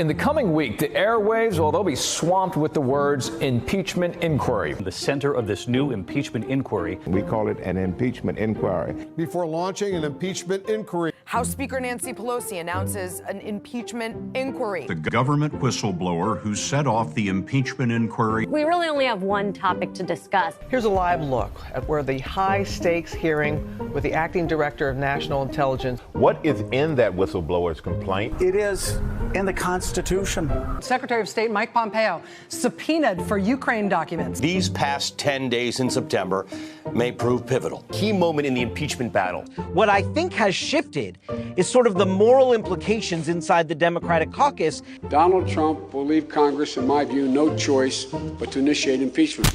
In the coming week, the airwaves, well, they'll be swamped with the words impeachment inquiry. The center of this new impeachment inquiry. We call it an impeachment inquiry. Before launching an impeachment inquiry, House Speaker Nancy Pelosi announces an impeachment inquiry. The government whistleblower who set off the impeachment inquiry. We really only have one topic to discuss. Here's a live look at where the high-stakes hearing with the acting director of national intelligence. What is in that whistleblower's complaint? It is in the Constitution. Secretary of State Mike Pompeo subpoenaed for Ukraine documents. These past 10 days in September may prove pivotal. Key moment in the impeachment battle. What I think has shifted is sort of the moral implications inside the Democratic caucus. Donald Trump will leave Congress, in my view, no choice but to initiate impeachment.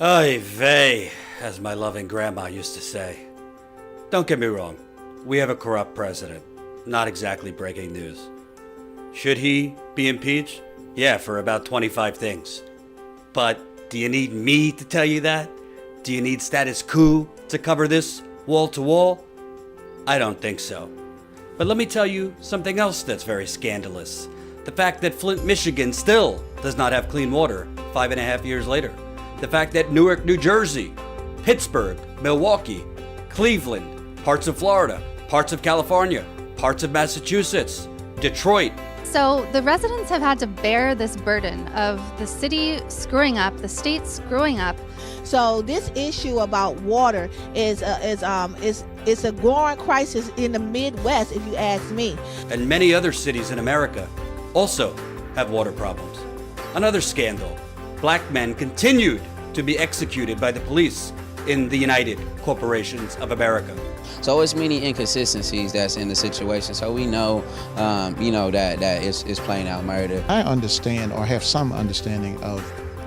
Oy vey, as my loving grandma used to say. Don't get me wrong, we have a corrupt president. Not exactly breaking news. Should he be impeached? Yeah, for about 25 things. But do you need me to tell you that? Do you need status quo to cover this wall to wall? I don't think so. But let me tell you something else that's very scandalous. The fact that Flint, Michigan still does not have clean water 5.5 years later. The fact that Newark, New Jersey, Pittsburgh, Milwaukee, Cleveland, parts of Florida, parts of California, parts of Massachusetts, Detroit. So the residents have had to bear this burden of the city screwing up, the state screwing up. So this issue about water is a growing crisis in the Midwest, if you ask me. And many other cities in America also have water problems. Another scandal. Black men continued to be executed by the police in the United Corporations of America. So it's many inconsistencies that's in the situation. So we know, that it's plain out murder. I understand or have some understanding of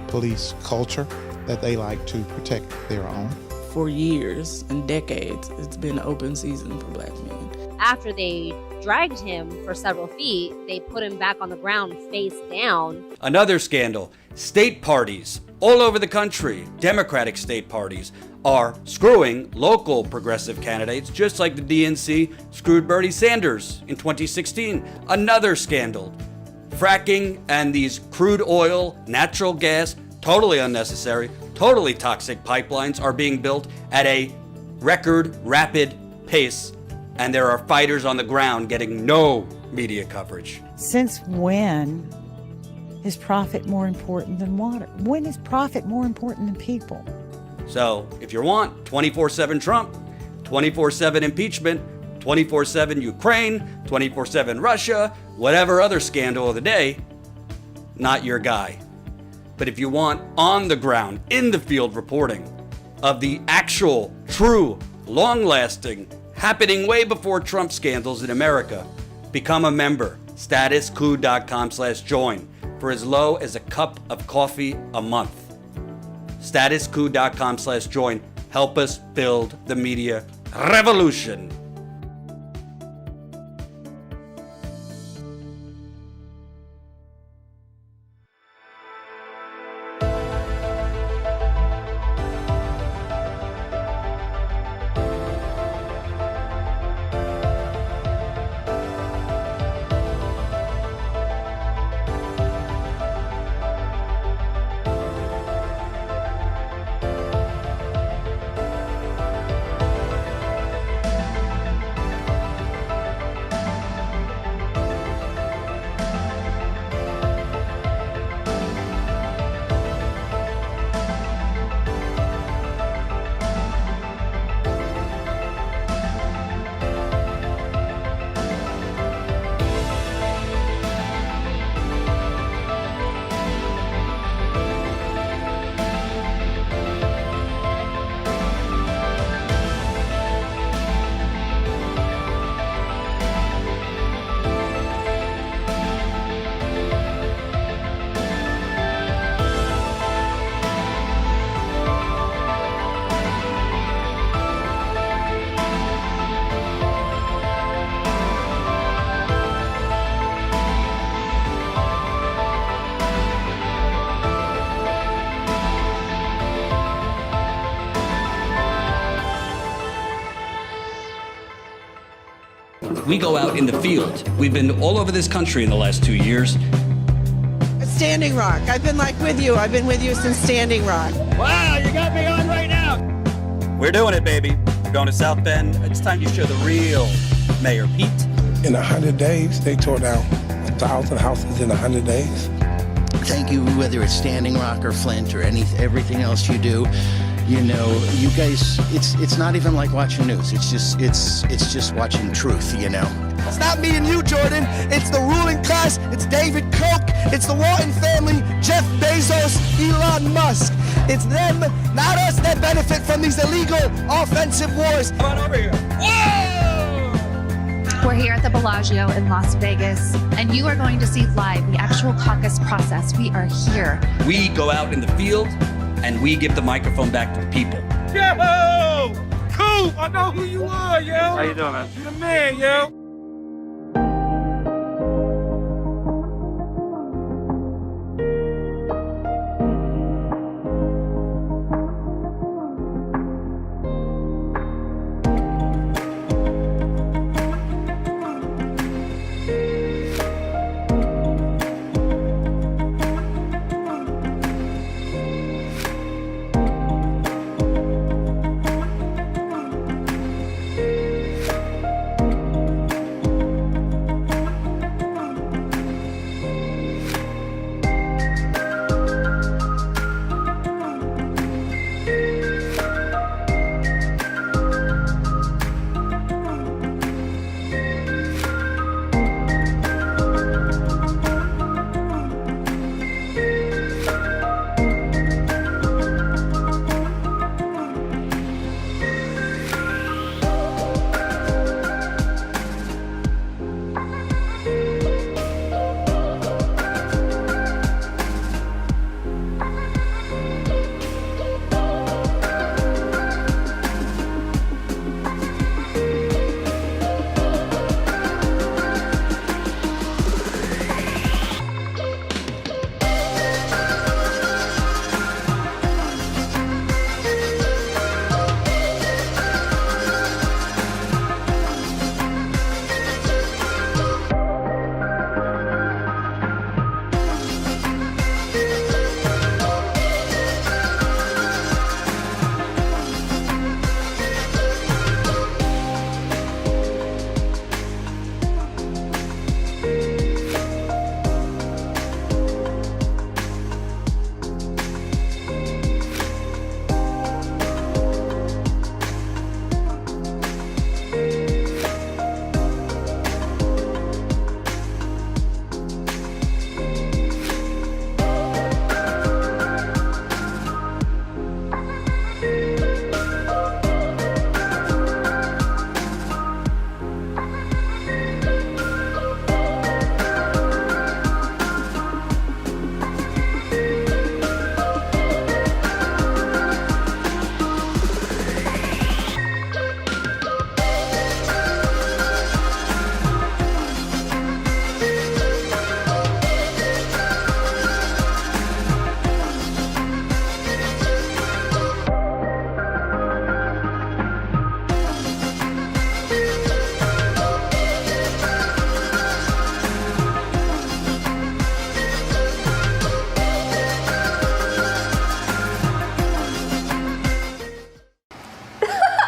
police culture, that they like to protect their own. For years and decades, it's been an open season for black men. After they dragged him for several feet, they put him back on the ground face down. Another scandal. State parties all over the country, Democratic state parties, are screwing local progressive candidates, just like the DNC screwed Bernie Sanders in 2016. Another scandal. Fracking and these crude oil, natural gas, totally unnecessary, totally toxic pipelines are being built at a record rapid pace, and there are fighters on the ground getting no media coverage. Since when is profit more important than water? When is profit more important than people? So, if you want 24/7 Trump, 24/7 impeachment, 24/7 Ukraine, 24/7 Russia, whatever other scandal of the day, not your guy. But if you want on the ground, in the field reporting of the actual, true, long-lasting, happening way before Trump scandals in America, become a member. Statuscoup.com/join for as low as a cup of coffee a month. Statuscoup.com/join. Help us build the media revolution. We go out in the field. We've been all over this country in the last 2 years. Standing Rock. I've been with you. I've been with you since Standing Rock. Wow, you got me on right now. We're doing it, baby. We're going to South Bend. It's time to show the real Mayor Pete. In 100 days, they tore down 1,000 houses in 100 days. Thank you, whether it's Standing Rock or Flint or everything else you do. You know, you guys, it's not even like watching news. It's just watching truth, you know. It's not me and you, Jordan. It's the ruling class. It's David Koch. It's the Walton family, Jeff Bezos, Elon Musk. It's them, not us, that benefit from these illegal offensive wars. Come on over here. We're here at the Bellagio in Las Vegas, and you are going to see live the actual caucus process. We are here. We go out in the field, and we give the microphone back to the people. Yo! Cool! I know who you are, yo! How you doing, man? You the man, yo!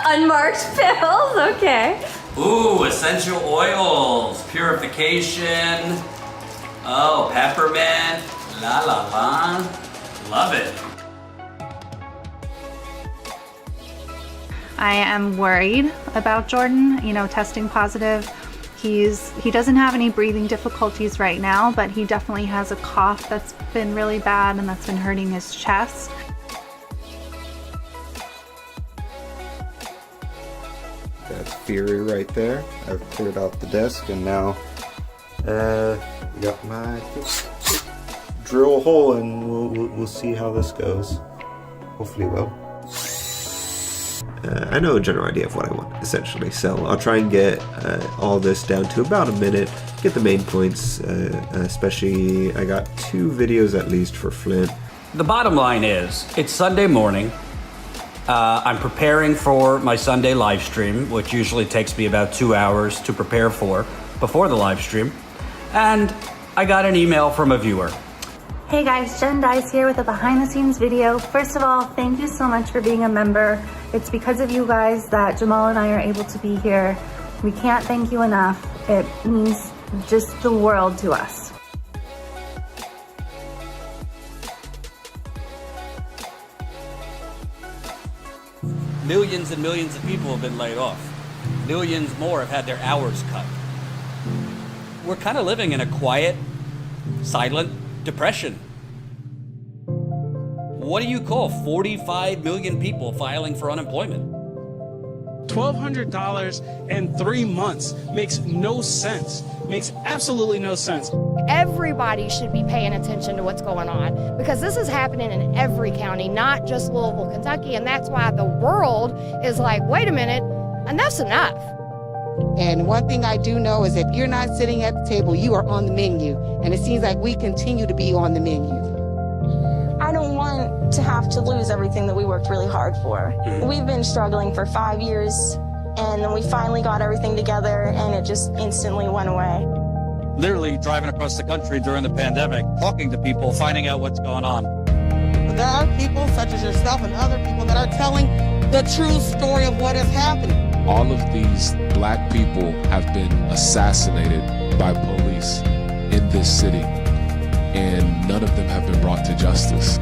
Unmarked pills, okay. Ooh, essential oils, purification. Oh, peppermint. La la la. Love it. I am worried about Jordan, testing positive. He doesn't have any breathing difficulties right now, but he definitely has a cough that's been really bad and that's been hurting his chest. That's Fury right there. I've cleared out the desk and now got my drill hole and we'll see how this goes. Hopefully well. I know a general idea of what I want, essentially, so I'll try and get all this down to about a minute, get the main points, especially I got 2 videos at least for Flint. The bottom line is, it's Sunday morning, I'm preparing for my Sunday live stream, which usually takes me about 2 hours to prepare for before the live stream. And I got an email from a viewer. Hey guys, Jen Dice here with a behind the scenes video. First of all, thank you so much for being a member. It's because of you guys that Jamal and I are able to be here. We can't thank you enough. It means just the world to us. Millions and millions of people have been laid off. Millions more have had their hours cut. We're kind of living in a quiet, silent depression. What do you call 45 million people filing for unemployment? $1,200 in 3 months makes no sense. Makes absolutely no sense. Everybody should be paying attention to what's going on because this is happening in every county, not just Louisville, Kentucky. And that's why the world is like, wait a minute, enough's enough. And one thing I do know is if you're not sitting at the table, you are on the menu. And it seems like we continue to be on the menu. I don't want to have to lose everything that we worked really hard for. We've been struggling for 5 years, and then we finally got everything together, and it just instantly went away. Literally driving across the country during the pandemic, talking to people, finding out what's going on. There are people such as yourself and other people that are telling the true story of what is happening. All of these black people have been assassinated by police in this city, and none of them have been brought to justice.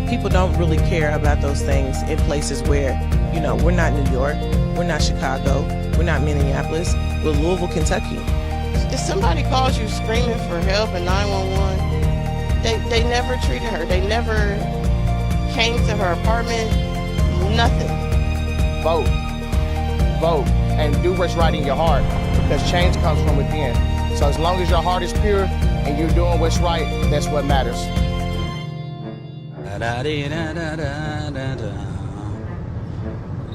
People don't really care about those things in places where, you know, we're not New York, we're not Chicago, we're not Minneapolis, we're Louisville, Kentucky. If somebody calls you screaming for help at 911, they never treated her. They never came to her apartment, nothing. Vote. Vote. And do what's right in your heart because change comes from within. So as long as your heart is pure and you're doing what's right, that's what matters.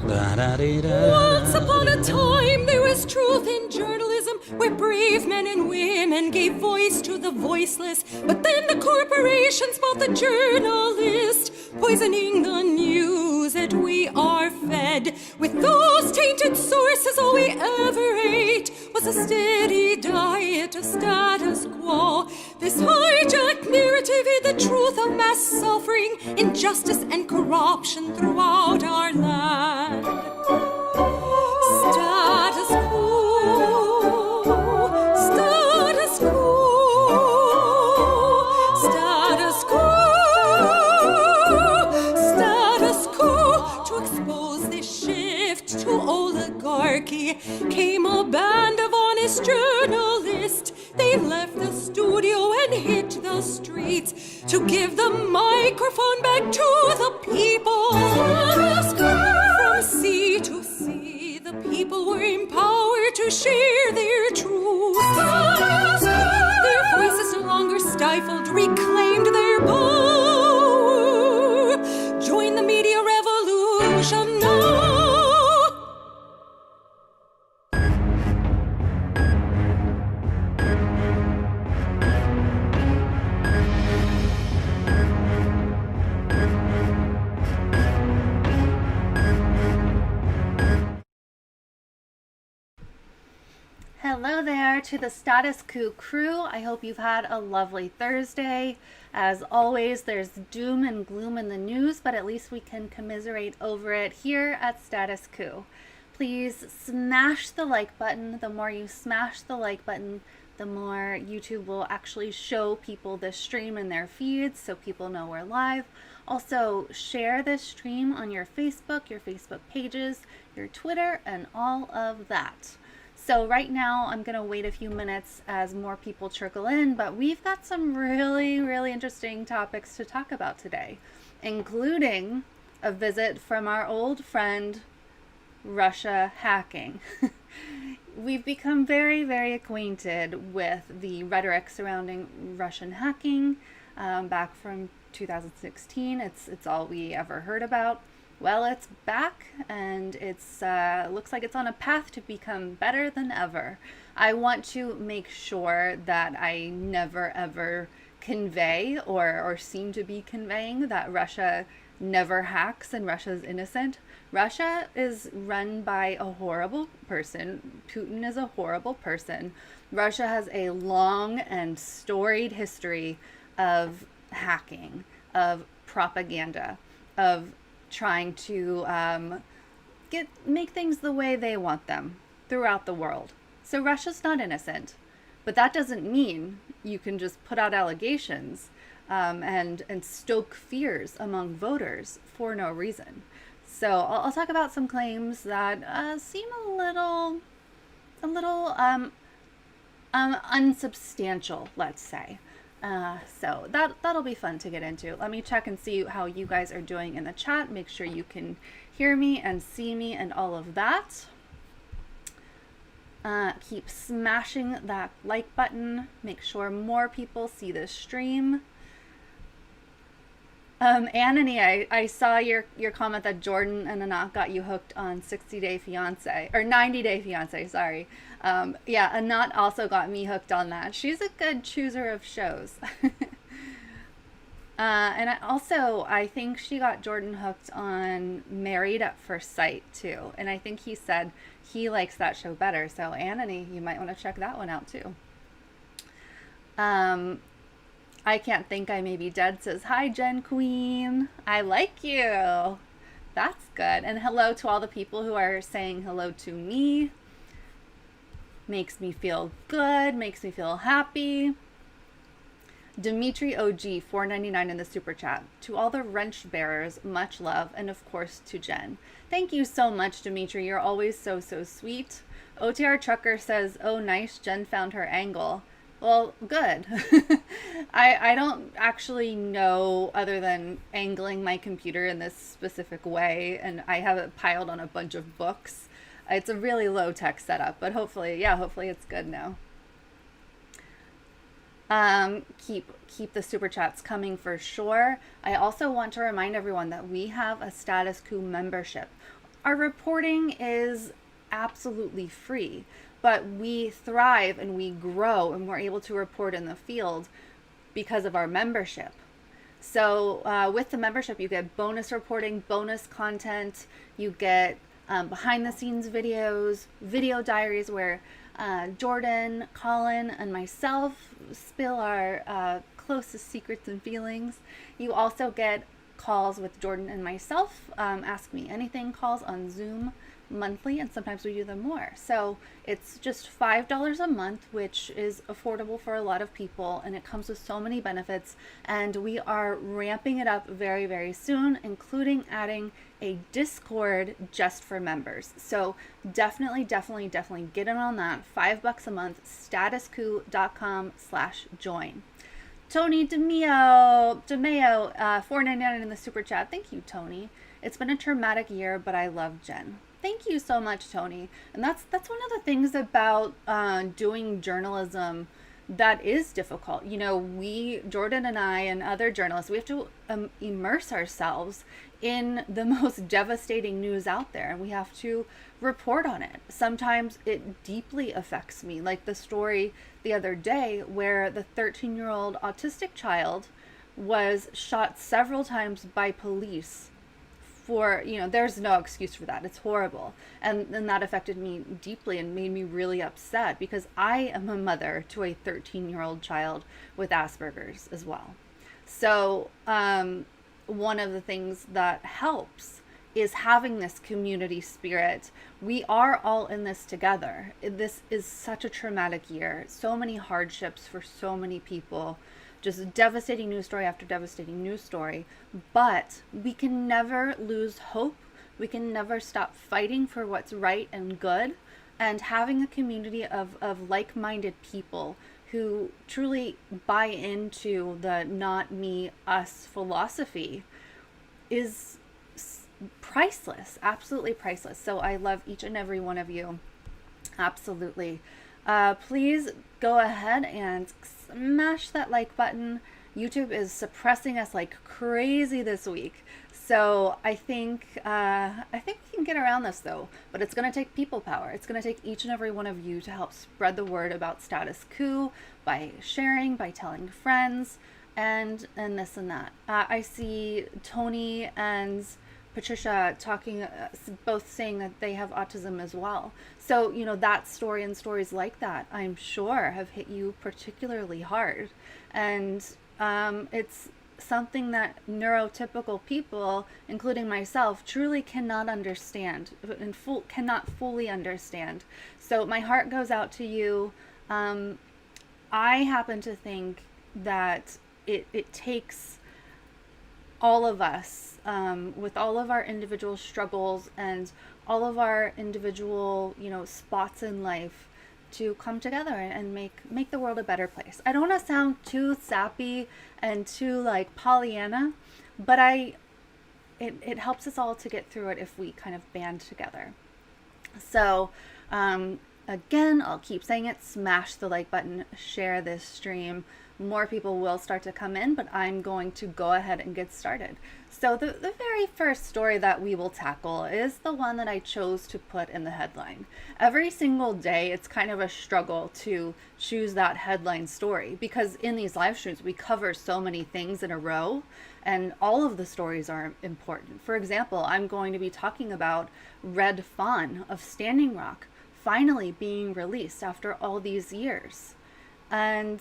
Once upon a time there was truth in journalism where brave men and women gave voice to the voiceless. But then the corporations bought the journalist, poisoning the news that we are fed. With those tainted sources all we ever ate was a steady diet of status quo. This hijacked narrative hid the truth of mass suffering, injustice and corruption throughout our land. Status quo, status quo, status quo, status quo. To expose this shift to oligarchy came a band of honest journalists. They left the studio and hit the streets to give the microphone back to the people. From sea to sea, the people were empowered to share their truth. Their voices no longer stifled, reclaimed their power. Join the media revolution now. Hello there to the Status Quo crew. I hope you've had a lovely Thursday. As always, there's doom and gloom in the news, but at least we can commiserate over it here at Status Quo. Please smash the like button. The more you smash the like button, the more YouTube will actually show people this stream in their feeds so people know we're live. Also, share this stream on your Facebook pages, your Twitter, and all of that. So right now, I'm going to wait a few minutes as more people trickle in, but we've got some really, really interesting topics to talk about today, including a visit from our old friend, Russia hacking. We've become very, very acquainted with the rhetoric surrounding Russian hacking back from 2016. It's all we ever heard about. Well, it's back, and it's looks like it's on a path to become better than ever. I want to make sure that I never ever convey or seem to be conveying that Russia never hacks and Russia's innocent. Russia is run by a horrible person. Putin is a horrible person. Russia has a long and storied history of hacking, of propaganda, of trying to make things the way they want them throughout the world. So Russia's not innocent, but that doesn't mean you can just put out allegations and stoke fears among voters for no reason. So I'll talk about some claims that seem a little unsubstantial, let's say. So that'll be fun to get into. Let me check and see how you guys are doing in the chat. Make sure you can hear me and see me and all of that. Keep smashing that like button. Make sure more people see this stream. Anthony, I saw your comment that Jordan and Anat got you hooked on 60 Day Fiance, or 90 Day Fiance, sorry. Yeah, Anat also got me hooked on that. She's a good chooser of shows. And I think she got Jordan hooked on Married at First Sight too. And I think he said he likes that show better. So Anthony, you might want to check that one out too. I Can't Think I May Be Dead says, hi, Jen Queen. I like you. That's good. And hello to all the people who are saying hello to me. Makes me feel good. Makes me feel happy. Dimitri OG, $4.99 in the super chat. To all the wrench bearers, much love. And of course to Jen. Thank you so much, Dimitri. You're always so sweet. OTR Trucker says, oh, nice. Jen found her angle. Well, good. I don't actually know other than angling my computer in this specific way, and I have it piled on a bunch of books. It's a really low-tech setup, but hopefully it's good now. Keep the super chats coming for sure. I also want to remind everyone that we have a Status Quo membership. Our reporting is absolutely free. But we thrive and we grow and we're able to report in the field because of our membership. So with the membership, you get bonus reporting, bonus content. You get behind the scenes videos, video diaries where Jordan, Colin, and myself spill our closest secrets and feelings. You also get calls with Jordan and myself, Ask Me Anything calls on Zoom monthly, and sometimes we do them more. So it's just $5 a month, which is affordable for a lot of people, and it comes with so many benefits, and we are ramping it up very, very soon, including adding a Discord just for members. So definitely get in on that. $5 a month, statusquo.com/join. Tony DeMeo, $4.99 in the super chat. Thank you, Tony. It's been a traumatic year, but I love Jen. Thank you so much, Tony. And that's one of the things about doing journalism that is difficult. You know, Jordan and I and other journalists, we have to immerse ourselves in the most devastating news out there, and we have to report on it. Sometimes it deeply affects me, like the story the other day where the 13-year-old autistic child was shot several times by police. There's no excuse for that. It's horrible. And that affected me deeply and made me really upset because I am a mother to a 13-year-old child with Asperger's as well. So one of the things that helps is having this community spirit. We are all in this together. This is such a traumatic year. So many hardships for so many people. Just devastating news story after devastating news story. But we can never lose hope. We can never stop fighting for what's right and good. And having a community of like-minded people who truly buy into the not me, us philosophy is priceless. Absolutely priceless. So I love each and every one of you. Absolutely. Please go ahead and smash that like button. YouTube is suppressing us like crazy this week. So I think we can get around this though, but it's going to take people power. It's going to take each and every one of you to help spread the word about Status Quo by sharing, by telling friends. and this and that. I see Tony and Patricia talking, both saying that they have autism as well. So, that story and stories like that, I'm sure, have hit you particularly hard. And it's something that neurotypical people, including myself, truly cannot understand and cannot fully understand. So my heart goes out to you. I happen to think that it takes all of us, with all of our individual struggles and all of our individual, spots in life, to come together and make the world a better place. I don't want to sound too sappy and too like Pollyanna, but it helps us all to get through it if we kind of band together. So again, I'll keep saying it, smash the like button, share this stream. More people will start to come in, but I'm going to go ahead and get started. So the very first story that we will tackle is the one that I chose to put in the headline. Every single day, it's kind of a struggle to choose that headline story, because in these live streams, we cover so many things in a row, and all of the stories are important. For example, I'm going to be talking about Red Fawn of Standing Rock finally being released after all these years. And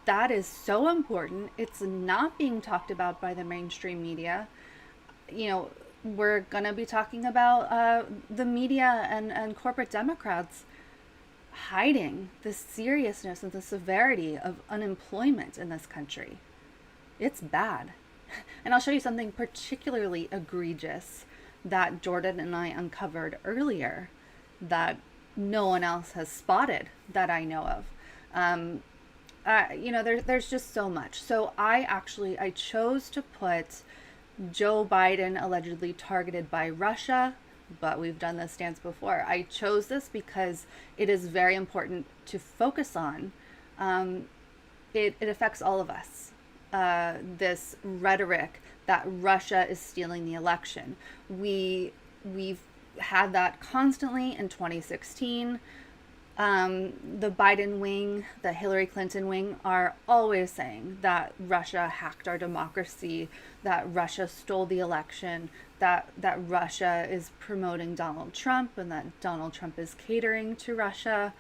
that is so important. It's not being talked about by the mainstream media. We're going to be talking about the media and corporate Democrats hiding the seriousness and the severity of unemployment in this country. It's bad. And I'll show you something particularly egregious that Jordan and I uncovered earlier that no one else has spotted that I know of. There's just so much. So I chose to put Joe Biden allegedly targeted by Russia, but we've done this dance before. I chose this because it is very important to focus on. It affects all of us. This rhetoric that Russia is stealing the election. We've had that constantly in 2016. The Biden wing, the Hillary Clinton wing are always saying that Russia hacked our democracy, that Russia stole the election, that Russia is promoting Donald Trump and that Donald Trump is catering to Russia.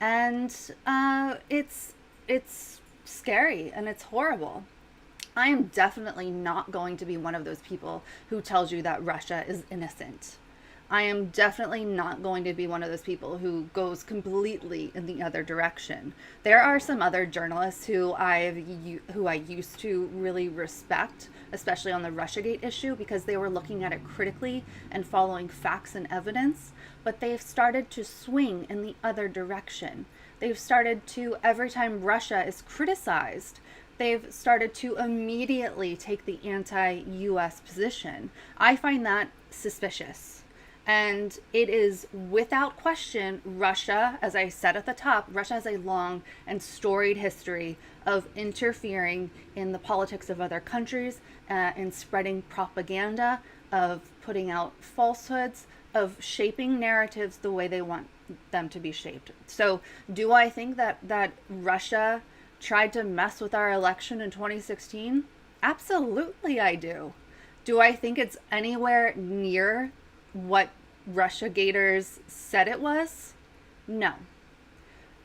And it's scary and it's horrible. I am definitely not going to be one of those people who tells you that Russia is innocent. I am definitely not going to be one of those people who goes completely in the other direction. There are some other journalists who I used to really respect, especially on the Russiagate issue, because they were looking at it critically and following facts and evidence, but they've started to swing in the other direction. They've started to, every time Russia is criticized, they've started to immediately take the anti-US position. I find that suspicious. And it is without question, Russia, as I said at the top, Russia has a long and storied history of interfering in the politics of other countries, in spreading propaganda, of putting out falsehoods, of shaping narratives the way they want them to be shaped. So do I think that Russia tried to mess with our election in 2016? Absolutely I do. Do I think it's anywhere near what Russiagators said it was? No.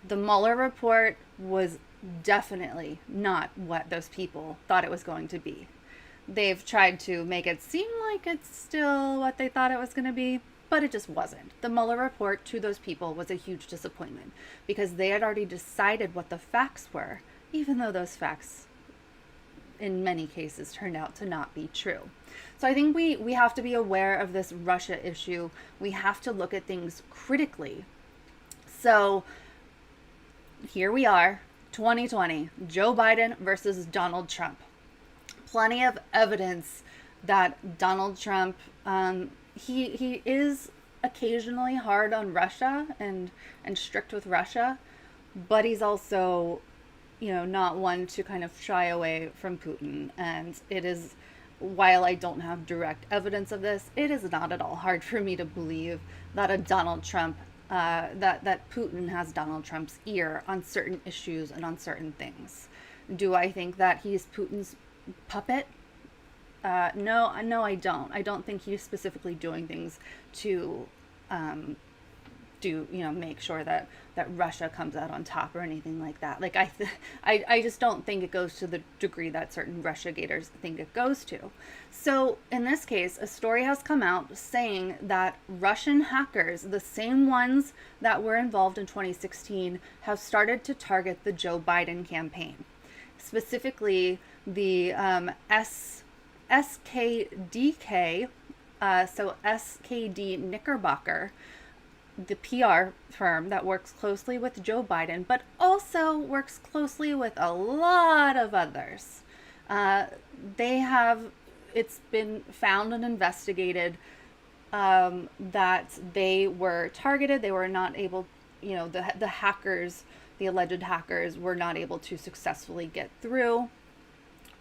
The Mueller report was definitely not what those people thought it was going to be. They've tried to make it seem like it's still what they thought it was going to be, but it just wasn't. The Mueller report to those people was a huge disappointment because they had already decided what the facts were, even though those facts in many cases turned out to not be true. So I think we have to be aware of this Russia issue. We have to look at things critically. So here we are, 2020, Joe Biden versus Donald Trump. Plenty of evidence that Donald Trump, he is occasionally hard on Russia and strict with Russia, but he's also, not one to kind of shy away from Putin. And it is, while I don't have direct evidence of this, it is not at all hard for me to believe that a Donald Trump, that Putin has Donald Trump's ear on certain issues and on certain things. Do I think that he's Putin's puppet? No, I don't. I don't think he's specifically doing things to make sure that Russia comes out on top or anything like that. Like I just don't think it goes to the degree that certain Russiagators think it goes to. So in this case, a story has come out saying that Russian hackers, the same ones that were involved in 2016, have started to target the Joe Biden campaign, specifically the SKDK, so SKD Knickerbocker, the PR firm that works closely with Joe Biden, but also works closely with a lot of others. It's been found and investigated that they were targeted. They were not able, the hackers, the alleged hackers, were not able to successfully get through.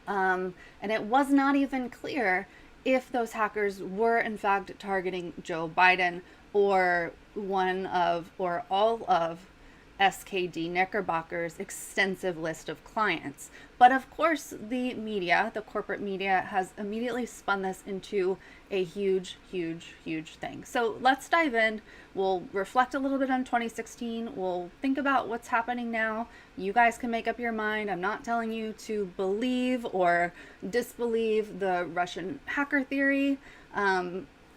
And it was not even clear if those hackers were in fact targeting Joe Biden or all of SKD Knickerbocker's extensive list of clients. But of course, the media, the corporate media, has immediately spun this into a huge, huge, huge thing. So let's dive in. We'll reflect a little bit on 2016. We'll think about what's happening now. You guys can make up your mind. I'm not telling you to believe or disbelieve the Russian hacker theory.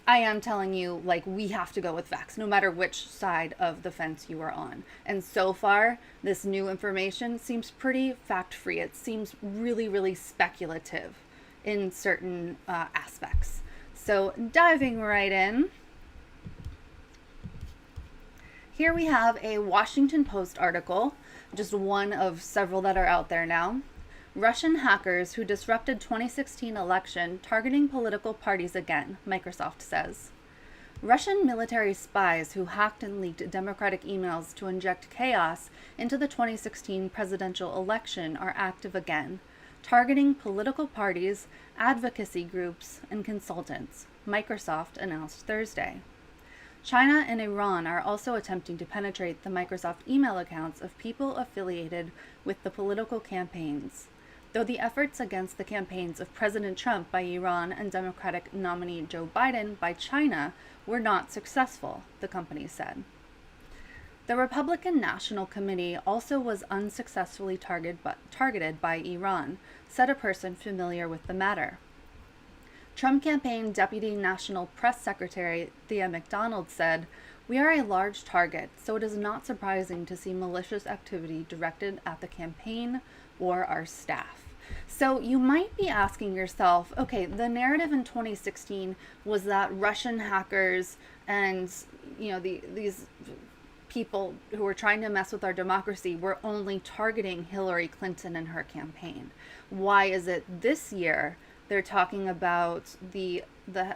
I am telling you, we have to go with facts, no matter which side of the fence you are on. And so far, this new information seems pretty fact-free. It seems really, really speculative in certain aspects. So diving right in, here we have a Washington Post article, just one of several that are out there now. Russian hackers who disrupted 2016 election targeting political parties again, Microsoft says. Russian military spies who hacked and leaked Democratic emails to inject chaos into the 2016 presidential election are active again, targeting political parties, advocacy groups, and consultants, Microsoft announced Thursday. China and Iran are also attempting to penetrate the Microsoft email accounts of people affiliated with the political campaigns, though the efforts against the campaigns of President Trump by Iran and Democratic nominee Joe Biden by China were not successful, the company said. The Republican National Committee also was unsuccessfully targeted by Iran, said a person familiar with the matter. Trump campaign Deputy National Press Secretary Thea McDonald said, "We are a large target, so it is not surprising to see malicious activity directed at the campaign or our staff." So you might be asking yourself, okay, the narrative in 2016 was that Russian hackers and these people who were trying to mess with our democracy were only targeting Hillary Clinton and her campaign. Why is it this year they're talking about the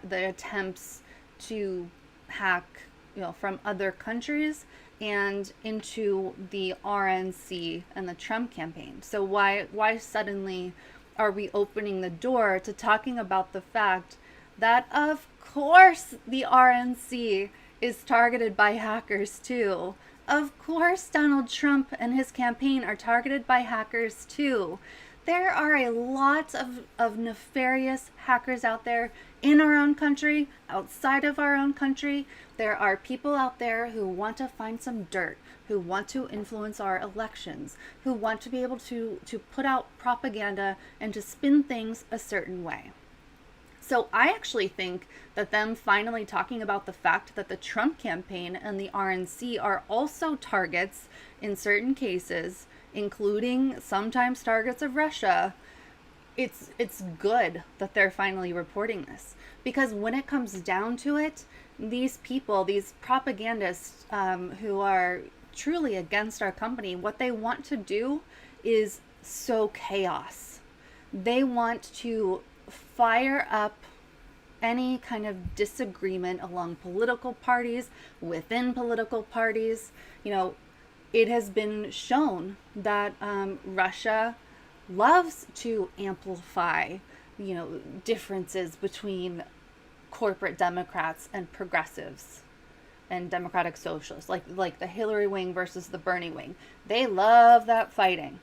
attempts to hack from other countries and into the RNC and the Trump campaign? So why suddenly are we opening the door to talking about the fact that of course the RNC is targeted by hackers too? Of course Donald Trump and his campaign are targeted by hackers too. There are a lot of nefarious hackers out there in our own country, outside of our own country. There are people out there who want to find some dirt, who want to influence our elections, who want to be able to put out propaganda and to spin things a certain way. So I actually think that them finally talking about the fact that the Trump campaign and the RNC are also targets in certain cases, including sometimes targets of Russia, it's good that they're finally reporting this. Because when it comes down to it, these people, these propagandists who are truly against our company, what they want to do is sow chaos. They want to fire up any kind of disagreement along political parties, within political parties. It has been shown that Russia loves to amplify, differences between corporate Democrats and progressives and democratic socialists, like the Hillary wing versus the Bernie wing. They love that fighting.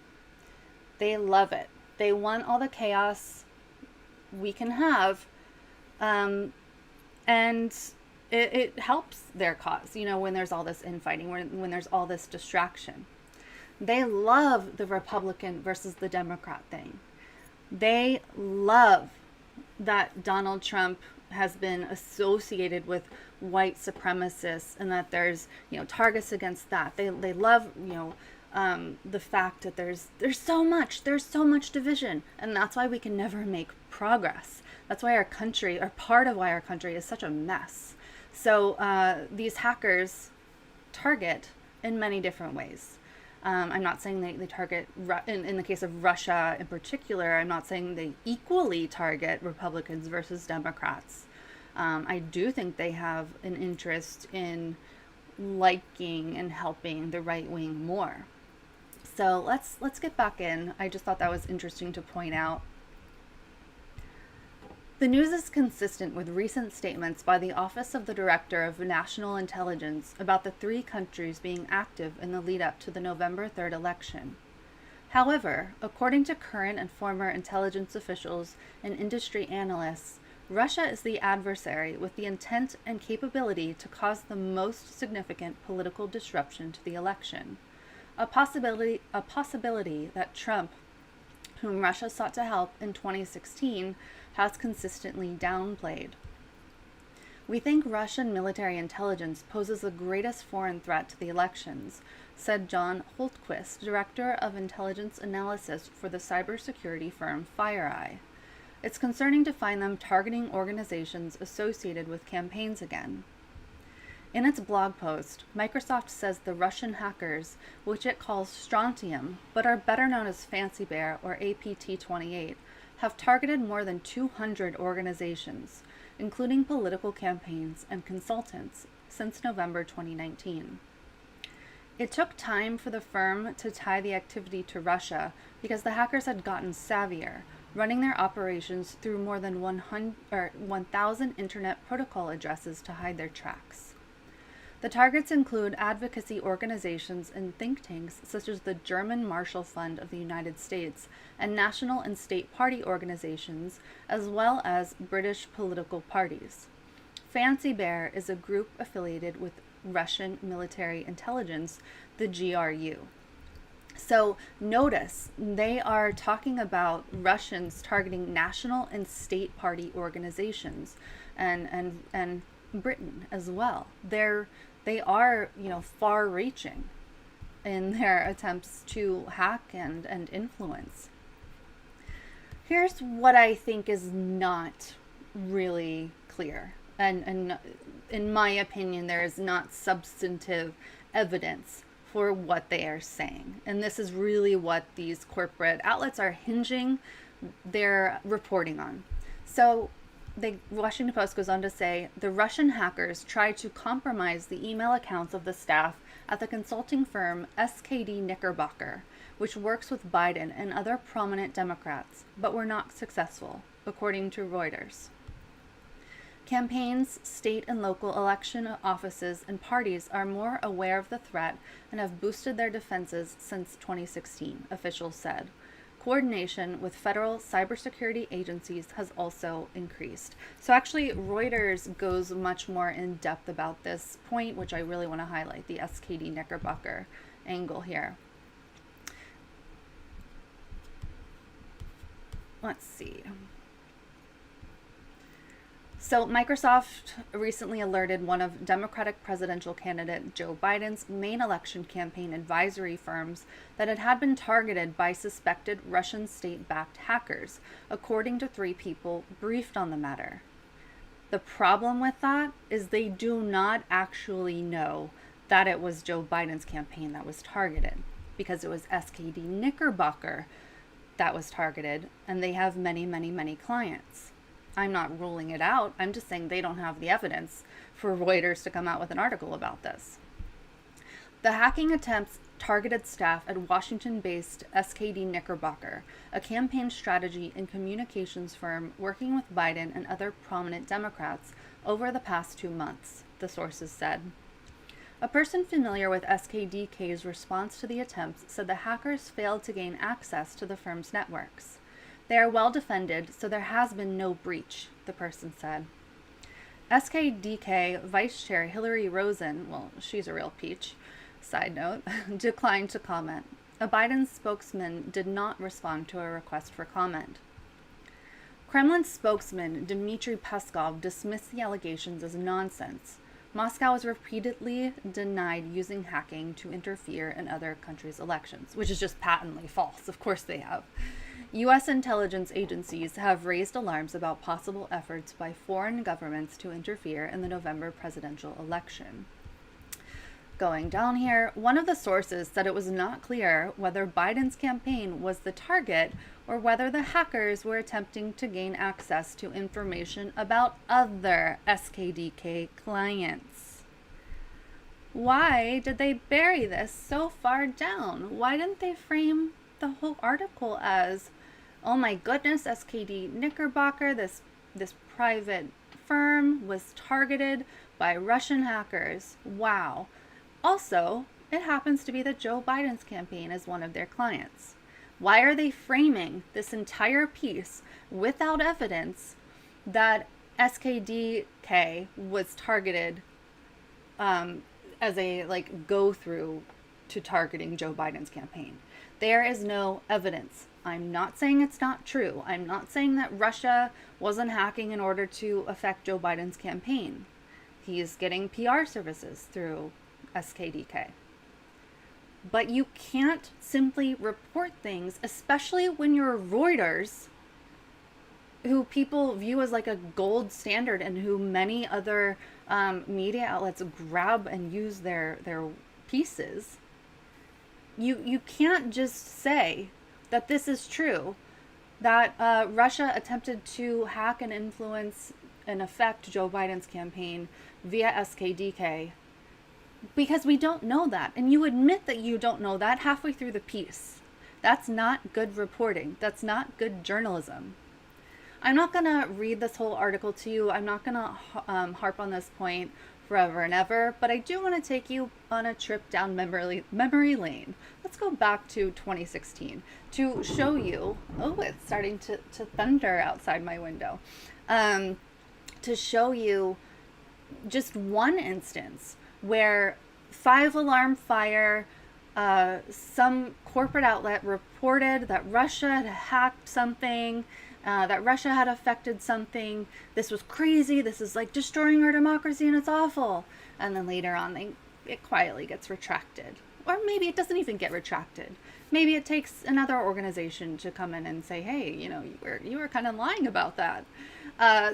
They love it. They want all the chaos we can have. And it helps their cause, when there's all this infighting, when there's all this distraction. They love the Republican versus the Democrat thing. They love that Donald Trump has been associated with white supremacists and that there's, targets against that. They love, the fact that there's so much division, and that's why we can never make progress. That's why part of why our country is such a mess. So these hackers target in many different ways. I'm not saying they target, in the case of Russia in particular, I'm not saying they equally target Republicans versus Democrats. I do think they have an interest in liking and helping the right wing more. So let's get back in. I just thought that was interesting to point out. The news is consistent with recent statements by the Office of the Director of National Intelligence about the 3 countries being active in the lead-up to the November 3rd election. However, according to current and former intelligence officials and industry analysts, Russia is the adversary with the intent and capability to cause the most significant political disruption to the election. A possibility that Trump, whom Russia sought to help in 2016, has consistently downplayed. We think Russian military intelligence poses the greatest foreign threat to the elections, said John Holtquist, Director of Intelligence Analysis for the cybersecurity firm FireEye. It's concerning to find them targeting organizations associated with campaigns again. In its blog post, Microsoft says the Russian hackers, which it calls Strontium, but are better known as Fancy Bear or APT28, have targeted more than 200 organizations, including political campaigns and consultants, since November 2019. It took time for the firm to tie the activity to Russia because the hackers had gotten savvier, running their operations through more than 1,000 Internet Protocol addresses to hide their tracks. The targets include advocacy organizations and think tanks such as the German Marshall Fund of the United States and national and state party organizations, as well as British political parties. Fancy Bear is a group affiliated with Russian military intelligence, the GRU. So notice, they are talking about Russians targeting national and state party organizations and Britain as well. They are, far-reaching in their attempts to hack and influence. Here's what I think is not really clear. And in my opinion, there is not substantive evidence for what they are saying. And this is really what these corporate outlets are hinging their reporting on. So the Washington Post goes on to say, the Russian hackers tried to compromise the email accounts of the staff at the consulting firm SKD Knickerbocker, which works with Biden and other prominent Democrats, but were not successful, according to Reuters. Campaigns, state and local election offices, and parties are more aware of the threat and have boosted their defenses since 2016, officials said. Coordination with federal cybersecurity agencies has also increased. So actually, Reuters goes much more in depth about this point, which I really want to highlight, the SKD Knickerbocker angle here. Let's see. So Microsoft recently alerted one of Democratic presidential candidate Joe Biden's main election campaign advisory firms that it had been targeted by suspected Russian state-backed hackers, according to 3 people briefed on the matter. The problem with that is they do not actually know that it was Joe Biden's campaign that was targeted, because it was SKD Knickerbocker that was targeted, and they have many, many, many clients. I'm not ruling it out. I'm just saying they don't have the evidence for Reuters to come out with an article about this. The hacking attempts targeted staff at Washington-based SKD Knickerbocker, a campaign strategy and communications firm working with Biden and other prominent Democrats over the past 2 months, the sources said. A person familiar with SKDK's response to the attempts said the hackers failed to gain access to the firm's networks. They are well defended, so there has been no breach, the person said. SKDK Vice Chair Hillary Rosen, well, she's a real peach, side note, declined to comment. A Biden spokesman did not respond to a request for comment. Kremlin spokesman Dmitry Peskov dismissed the allegations as nonsense. Moscow has repeatedly denied using hacking to interfere in other countries' elections, which is just patently false. Of course they have. U.S. intelligence agencies have raised alarms about possible efforts by foreign governments to interfere in the November presidential election. Going down here, one of the sources said it was not clear whether Biden's campaign was the target or whether the hackers were attempting to gain access to information about other SKDK clients. Why did they bury this so far down? Why didn't they frame the whole article as, oh my goodness, SKD Knickerbocker, this private firm was targeted by Russian hackers. Wow. Also, it happens to be that Joe Biden's campaign is one of their clients. Why are they framing this entire piece without evidence that SKDK was targeted as a go-through to targeting Joe Biden's campaign? There is no evidence. I'm not saying it's not true. I'm not saying that Russia wasn't hacking in order to affect Joe Biden's campaign. He is getting PR services through SKDK. But you can't simply report things, especially when you're Reuters, who people view as like a gold standard and who many other media outlets grab and use their pieces. You can't just say that this is true, that Russia attempted to hack and influence and affect Joe Biden's campaign via SKDK, because we don't know that. And you admit that you don't know that halfway through the piece. That's not good reporting. That's not good journalism. I'm not going to read this whole article to you. I'm not going to harp on this point forever and ever, but I do want to take you on a trip down memory lane. Let's go back to 2016 to show you, oh, it's starting to thunder outside my window, to show you just one instance where 5-alarm fire, some corporate outlet reported that Russia had hacked something, that Russia had affected something. This was crazy. This is like destroying our democracy and it's awful. And then later on, it quietly gets retracted. Or maybe it doesn't even get retracted. Maybe it takes another organization to come in and say, hey, you were kind of lying about that.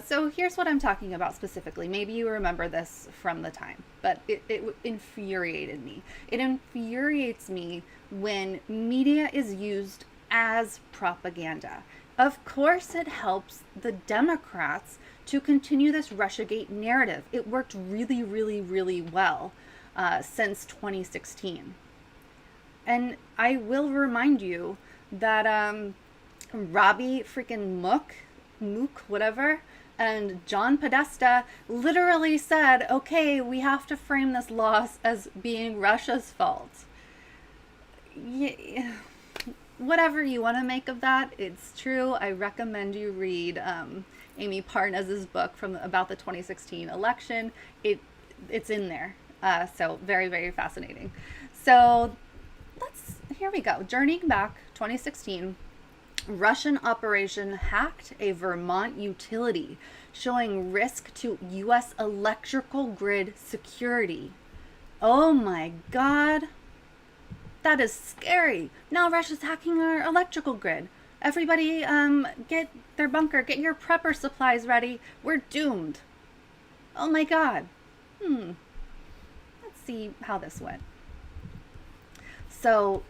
So here's what I'm talking about specifically. Maybe you remember this from the time, but it infuriated me. It infuriates me when media is used as propaganda. Of course it helps the Democrats to continue this Russiagate narrative. It worked really, really, really well since 2016. And I will remind you that Robbie freaking Mook, whatever, and John Podesta literally said, okay, we have to frame this loss as being Russia's fault. Yeah, whatever you want to make of that, it's true. I recommend you read Amy Parnas's book about the 2016 election. It's in there. So very, very fascinating. So here we go. Journeying back 2016, Russian operation hacked a Vermont utility, showing risk to U.S. electrical grid security. Oh my God. That is scary. Now Russia's hacking our electrical grid. Everybody get their bunker, get your prepper supplies ready. We're doomed. Oh my God. Let's see how this went. So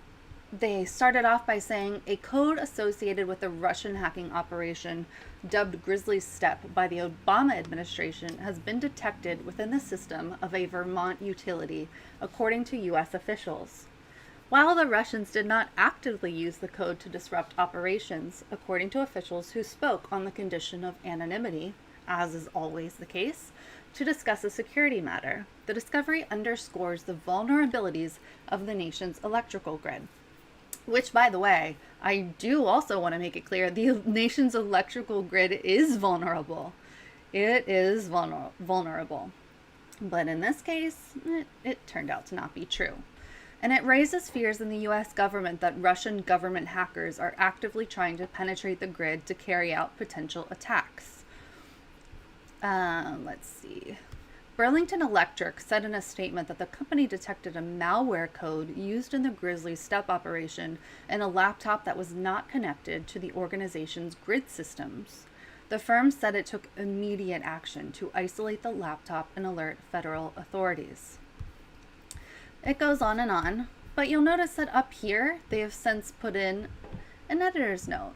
they started off by saying a code associated with the Russian hacking operation, dubbed Grizzly Step by the Obama administration, has been detected within the system of a Vermont utility, according to U.S. officials. While the Russians did not actively use the code to disrupt operations, according to officials who spoke on the condition of anonymity, as is always the case, to discuss a security matter. The discovery underscores the vulnerabilities of the nation's electrical grid. Which, by the way, I do also want to make it clear, the nation's electrical grid is vulnerable. It is vulnerable. But in this case, it turned out to not be true. And it raises fears in the U.S. government that Russian government hackers are actively trying to penetrate the grid to carry out potential attacks. Let's see. Burlington Electric said in a statement that the company detected a malware code used in the Grizzly Steppe operation in a laptop that was not connected to the organization's grid systems. The firm said it took immediate action to isolate the laptop and alert federal authorities. It goes on, but you'll notice that up here they have since put in an editor's note.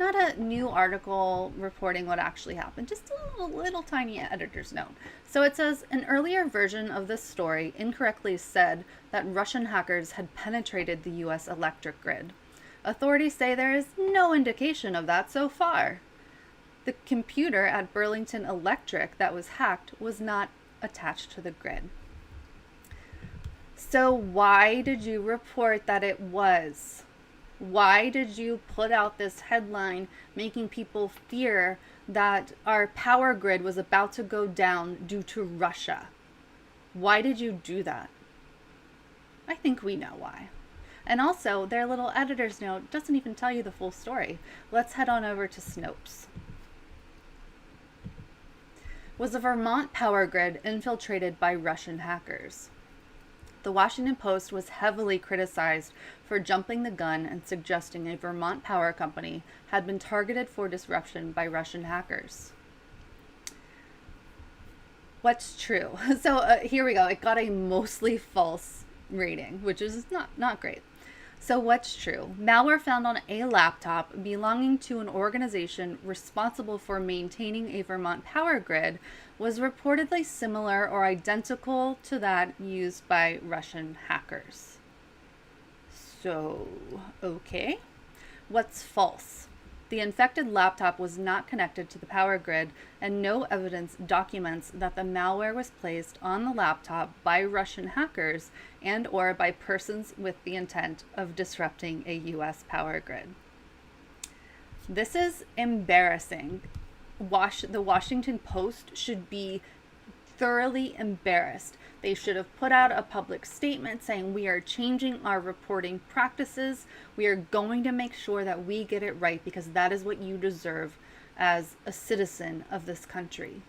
Not a new article reporting what actually happened, just a little tiny editor's note. So it says, an earlier version of this story incorrectly said that Russian hackers had penetrated the U.S. electric grid. Authorities say there is no indication of that so far. The computer at Burlington Electric that was hacked was not attached to the grid. So why did you report that it was? Why did you put out this headline making people fear that our power grid was about to go down due to Russia? Why did you do that? I think we know why. And also, their little editor's note doesn't even tell you the full story. Let's head on over to Snopes. Was the Vermont power grid infiltrated by Russian hackers? The Washington Post was heavily criticized for jumping the gun and suggesting a Vermont power company had been targeted for disruption by Russian hackers. What's true? So here we go. It got a mostly false rating, which is not great. So what's true? Malware found on a laptop belonging to an organization responsible for maintaining a Vermont power grid was reportedly similar or identical to that used by Russian hackers. So, okay. What's false? The infected laptop was not connected to the power grid, and no evidence documents that the malware was placed on the laptop by Russian hackers and or by persons with the intent of disrupting a U.S. power grid. This is embarrassing. The Washington Post should be thoroughly embarrassed. They should have put out a public statement saying we are changing our reporting practices. We are going to make sure that we get it right because that is what you deserve as a citizen of this country.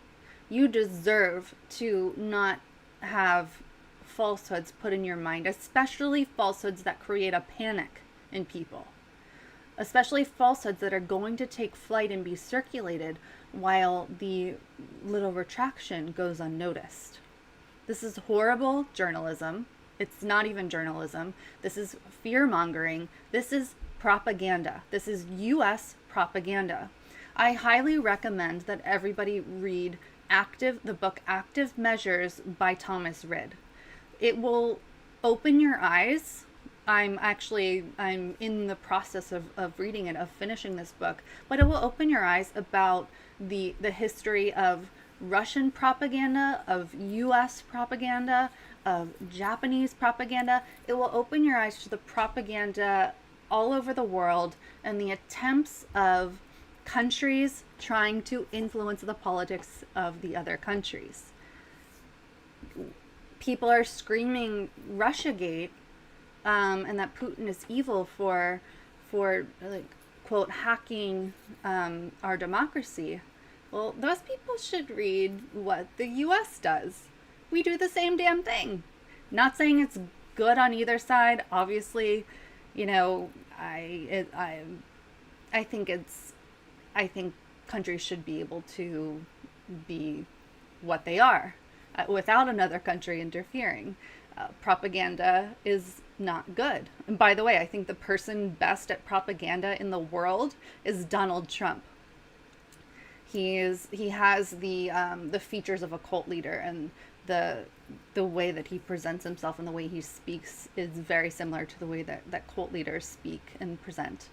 You deserve to not have falsehoods put in your mind, especially falsehoods that create a panic in people. Especially falsehoods that are going to take flight and be circulated while the little retraction goes unnoticed. This is horrible journalism. It's not even journalism. This is fear-mongering. This is propaganda. This is U.S. propaganda. I highly recommend that everybody read the book Active Measures by Thomas Rid. It will open your eyes. I'm in the process of reading it, of finishing this book, but it will open your eyes about the history of Russian propaganda, of U.S. propaganda, of Japanese propaganda. It will open your eyes to the propaganda all over the world and the attempts of countries trying to influence the politics of the other countries. People are screaming Russiagate, and that Putin is evil for like, quote, hacking our democracy. Well, those people should read what the U.S. does. We do the same damn thing. Not saying it's good on either side. Obviously, you know, I think countries should be able to be what they are without another country interfering. Propaganda is not good. And by the way, I think the person best at propaganda in the world is Donald Trump. He has the features of a cult leader, and the way that he presents himself and the way he speaks is very similar to the way that cult leaders speak and present.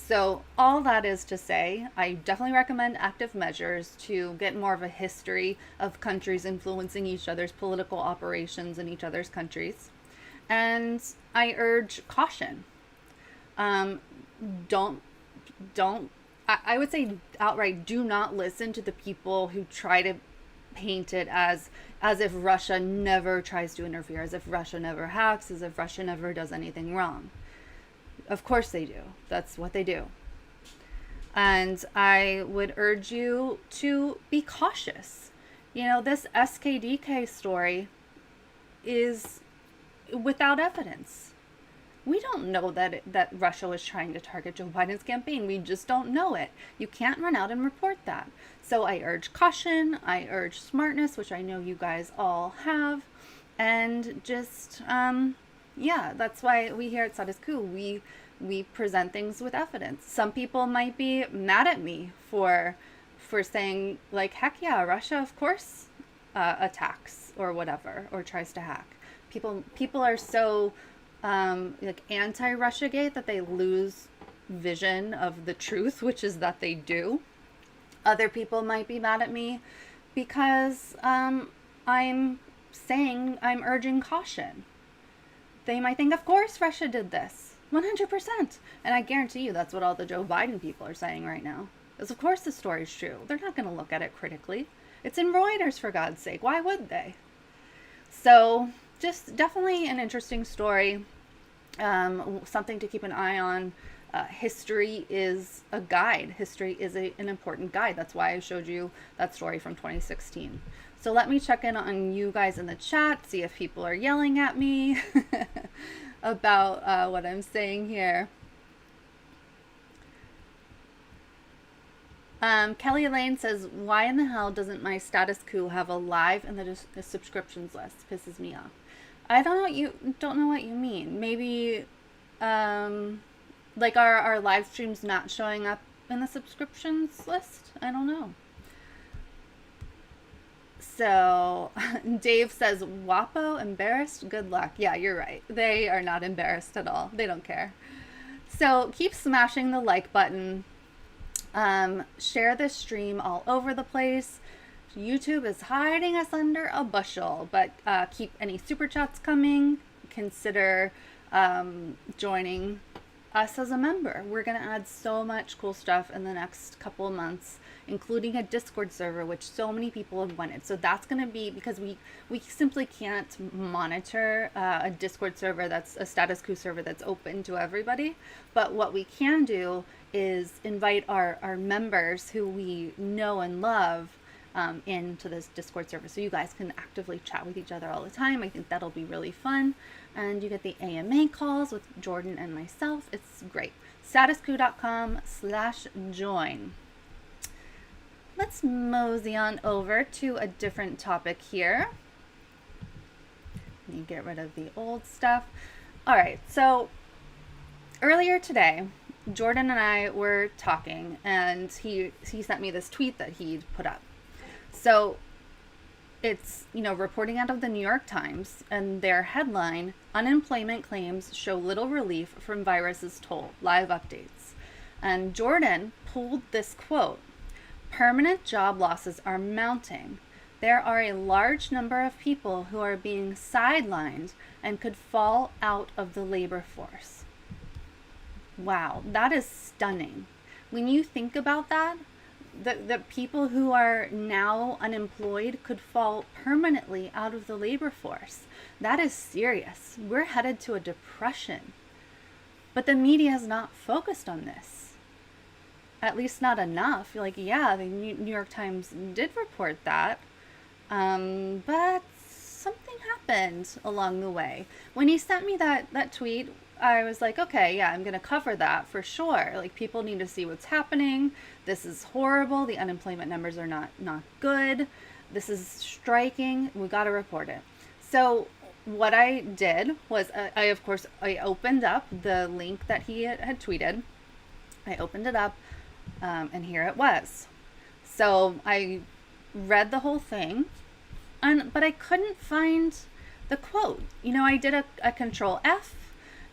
So all that is to say, I definitely recommend active measures to get more of a history of countries influencing each other's political operations in each other's countries. And I urge caution. I would say outright, do not listen to the people who try to paint it as if Russia never tries to interfere, as if Russia never hacks, as if Russia never does anything wrong. Of course they do. That's what they do. And I would urge you to be cautious. You know, this SKDK story is without evidence. We don't know that Russia was trying to target Joe Biden's campaign. We just don't know it. You can't run out and report that. So I urge caution. I urge smartness, which I know you guys all have. And just, yeah, that's why we here at Status Quo, we present things with evidence. Some people might be mad at me for saying, like, heck yeah, Russia, of course, attacks or whatever, or tries to hack. People are so like anti-Russiagate that they lose vision of the truth, which is that they do. Other people might be mad at me because I'm urging caution. They might think, of course Russia did this, 100%. And I guarantee you that's what all the Joe Biden people are saying right now. Is of course the story's true. They're not going to look at it critically. It's in Reuters, for God's sake. Why would they? So just definitely an interesting story. Something to keep an eye on. History is a guide. History is an important guide. That's why I showed you that story from 2016. So let me check in on you guys in the chat, see if people are yelling at me about what I'm saying here. Kelly Elaine says, why in the hell doesn't my Status Quo have a live in the subscriptions list? Pisses me off. I don't know what you mean. Maybe like our live streams not showing up in the subscriptions list? I don't know. So Dave says, WAPO embarrassed? Good luck. Yeah, you're right. They are not embarrassed at all. They don't care. So keep smashing the like button. Share this stream all over the place. YouTube is hiding us under a bushel, but keep any super chats coming. Consider joining us as a member. We're going to add so much cool stuff in the next couple of months, including a Discord server, which so many people have wanted. So that's going to be, because we simply can't monitor a Discord server that's a Status Quo server that's open to everybody. But what we can do is invite our members who we know and love into this Discord server, so you guys can actively chat with each other all the time. I think that'll be really fun. And you get the AMA calls with Jordan and myself. It's great. statusquo.com/join. Let's mosey on over to a different topic here. Let me get rid of the old stuff. All right, so earlier today, Jordan and I were talking, and he sent me this tweet that he'd put up. So it's, reporting out of the New York Times, and their headline, unemployment claims show little relief from virus's toll, live updates. And Jordan pulled this quote, permanent job losses are mounting. There are a large number of people who are being sidelined and could fall out of the labor force. Wow, that is stunning. When you think about that, the people who are now unemployed could fall permanently out of the labor force. That is serious. We're headed to a depression. But the media is not focused on this. At least not enough. Like, yeah, the New York Times did report that. But something happened along the way. When he sent me that tweet, I was like, okay, yeah, I'm going to cover that for sure. Like, people need to see what's happening. This is horrible. The unemployment numbers are not good. This is striking. We got to report it. So what I did was I opened up the link that he had tweeted. I opened it up, and here it was. So I read the whole thing, but I couldn't find the quote. I did a Control F,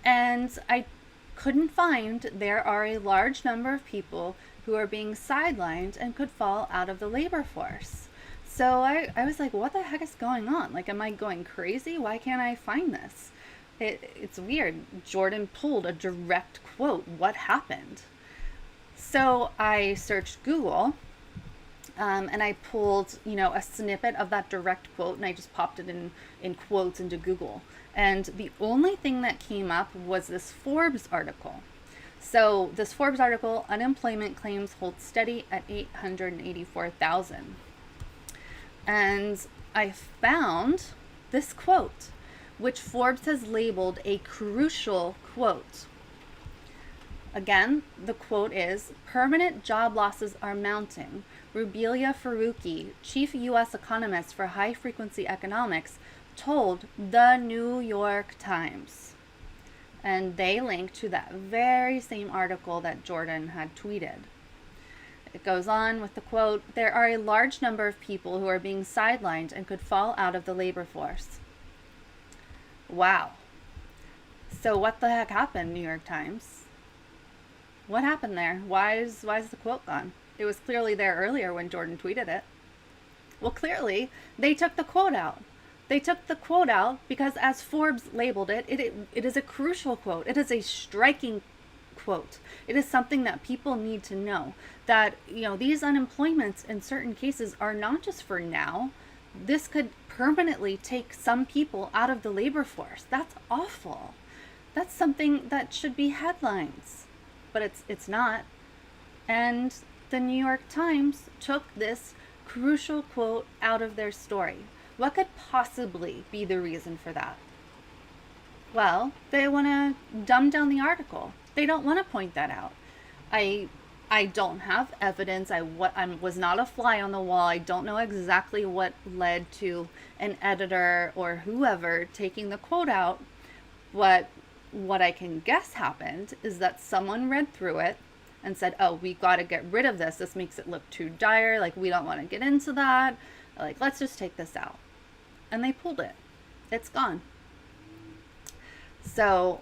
and I couldn't find there are a large number of people who are being sidelined and could fall out of the labor force. So I was like, what the heck is going on? Like, am I going crazy? Why can't I find this? It's weird. Jordan pulled a direct quote. What happened? So I searched Google, and I pulled, a snippet of that direct quote, and I just popped it in quotes into Google. And the only thing that came up was this Forbes article. So this Forbes article, unemployment claims hold steady at 884,000. And I found this quote, which Forbes has labeled a crucial quote. Again, the quote is, permanent job losses are mounting. Rubelia Faruqi, chief U.S. economist for high-frequency economics, told the New York Times. And they link to that very same article that Jordan had tweeted. It goes on with the quote, there are a large number of people who are being sidelined and could fall out of the labor force. Wow. So what the heck happened, New York Times? What happened there? Why is the quote gone? It was clearly there earlier when Jordan tweeted it. Well, clearly, they took the quote out. They took the quote out because, as Forbes labeled it, it is a crucial quote. It is a striking quote. It is something that people need to know. That, these unemployments in certain cases are not just for now. This could permanently take some people out of the labor force. That's awful. That's something that should be headlines. But it's not. And the New York Times took this crucial quote out of their story. What could possibly be the reason for that? Well, they want to dumb down the article. They don't want to point that out. I don't have evidence. I was not a fly on the wall. I don't know exactly what led to an editor or whoever taking the quote out. But what I can guess happened is that someone read through it and said, oh, we got to get rid of this. This makes it look too dire. Like, we don't want to get into that. Like, let's just take this out. And they pulled it. It's gone. So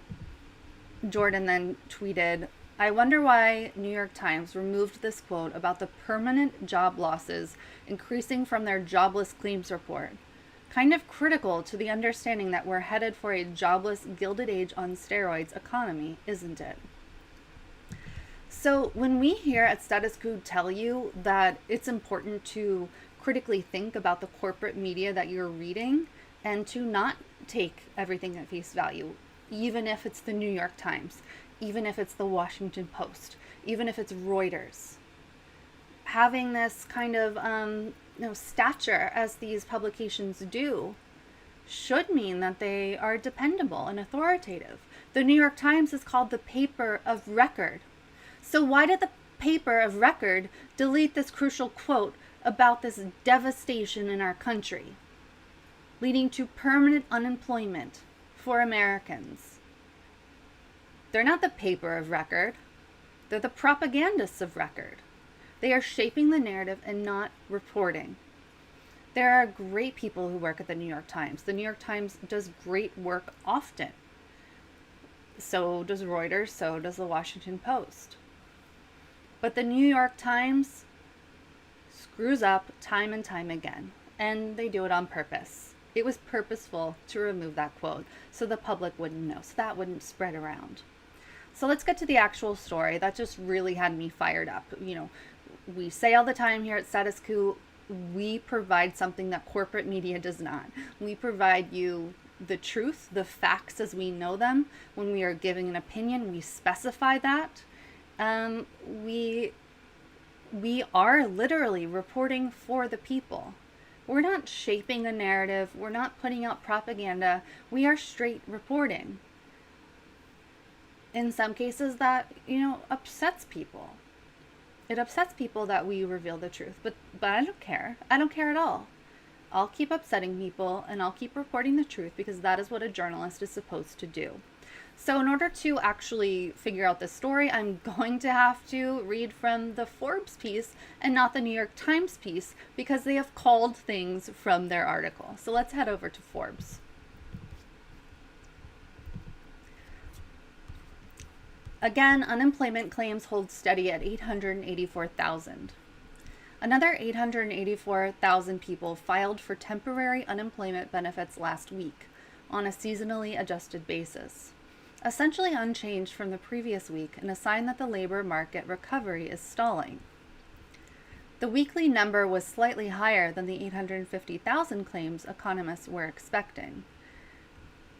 Jordan then tweeted, I wonder why New York Times removed this quote about the permanent job losses increasing from their jobless claims report. Kind of critical to the understanding that we're headed for a jobless, Gilded Age on steroids economy, isn't it? So when we here at Status Quo tell you that it's important to critically think about the corporate media that you're reading and to not take everything at face value, even if it's the New York Times, even if it's the Washington Post, even if it's Reuters, having this kind of stature as these publications do should mean that they are dependable and authoritative. The New York Times is called the paper of record. So why did the paper of record delete this crucial quote about this devastation in our country, leading to permanent unemployment for Americans? They're not the paper of record. They're the propagandists of record. They are shaping the narrative and not reporting. There are great people who work at the New York Times. The New York Times does great work often. So does Reuters, so does the Washington Post. But the New York Times screws up time and time again, and they do it on purpose. It was purposeful to remove that quote so the public wouldn't know, so that wouldn't spread around. So let's get to the actual story. That just really had me fired up. We say all the time here at Status Quo, we provide something that corporate media does not. We provide you the truth, the facts as we know them. When we are giving an opinion, we specify that. We are literally reporting for the people. We're not shaping a narrative. We're not putting out propaganda. We are straight reporting. In some cases that, upsets people. It upsets people that we reveal the truth, but I don't care. I don't care at all. I'll keep upsetting people and I'll keep reporting the truth because that is what a journalist is supposed to do. So in order to actually figure out this story, I'm going to have to read from the Forbes piece and not the New York Times piece because they have culled things from their article. So let's head over to Forbes. Again, unemployment claims hold steady at 884,000. Another 884,000 people filed for temporary unemployment benefits last week on a seasonally adjusted basis, essentially unchanged from the previous week and a sign that the labor market recovery is stalling. The weekly number was slightly higher than the 850,000 claims economists were expecting.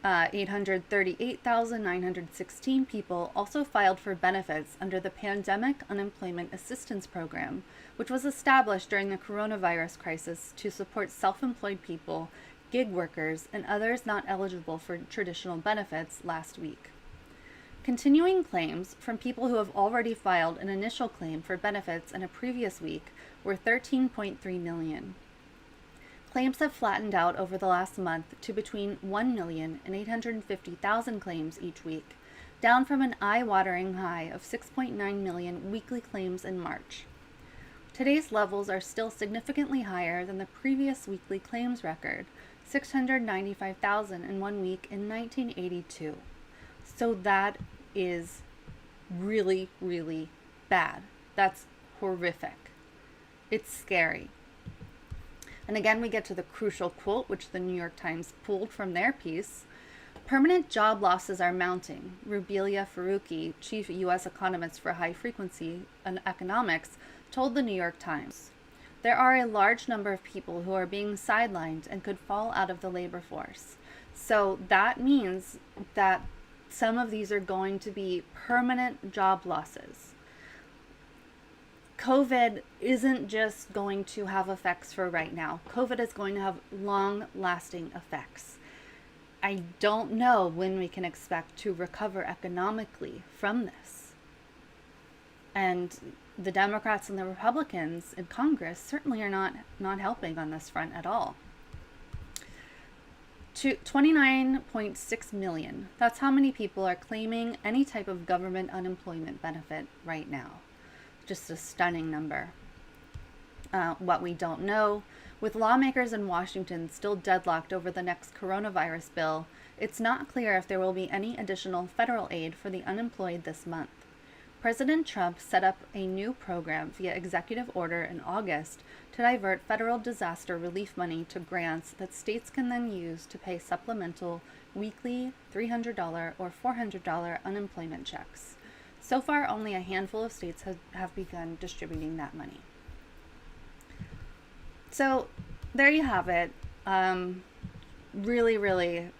838,916 people also filed for benefits under the Pandemic Unemployment Assistance Program, which was established during the coronavirus crisis to support self-employed people, gig workers, and others not eligible for traditional benefits last week. Continuing claims from people who have already filed an initial claim for benefits in a previous week were 13.3 million. Claims have flattened out over the last month to between 1 million and 850,000 claims each week, down from an eye-watering high of 6.9 million weekly claims in March. Today's levels are still significantly higher than the previous weekly claims record, 695,000 in 1 week in 1982. So that is really, really bad. That's horrific. It's scary. And again, we get to the crucial quote, which the New York Times pulled from their piece. Permanent job losses are mounting. Rubelia Faruqi, chief U.S. economist for high frequency economics, told the New York Times. There are a large number of people who are being sidelined and could fall out of the labor force. So that means that some of these are going to be permanent job losses. COVID isn't just going to have effects for right now. COVID is going to have long-lasting effects. I don't know when we can expect to recover economically from this. And the Democrats and the Republicans in Congress certainly are not helping on this front at all. 29.6 million. That's how many people are claiming any type of government unemployment benefit right now. Just a stunning number. What we don't know, with lawmakers in Washington still deadlocked over the next coronavirus bill, it's not clear if there will be any additional federal aid for the unemployed this month. President Trump set up a new program via executive order in August to divert federal disaster relief money to grants that states can then use to pay supplemental weekly $300 or $400 unemployment checks. So far, only a handful of states have begun distributing that money. So there you have it. Really, really,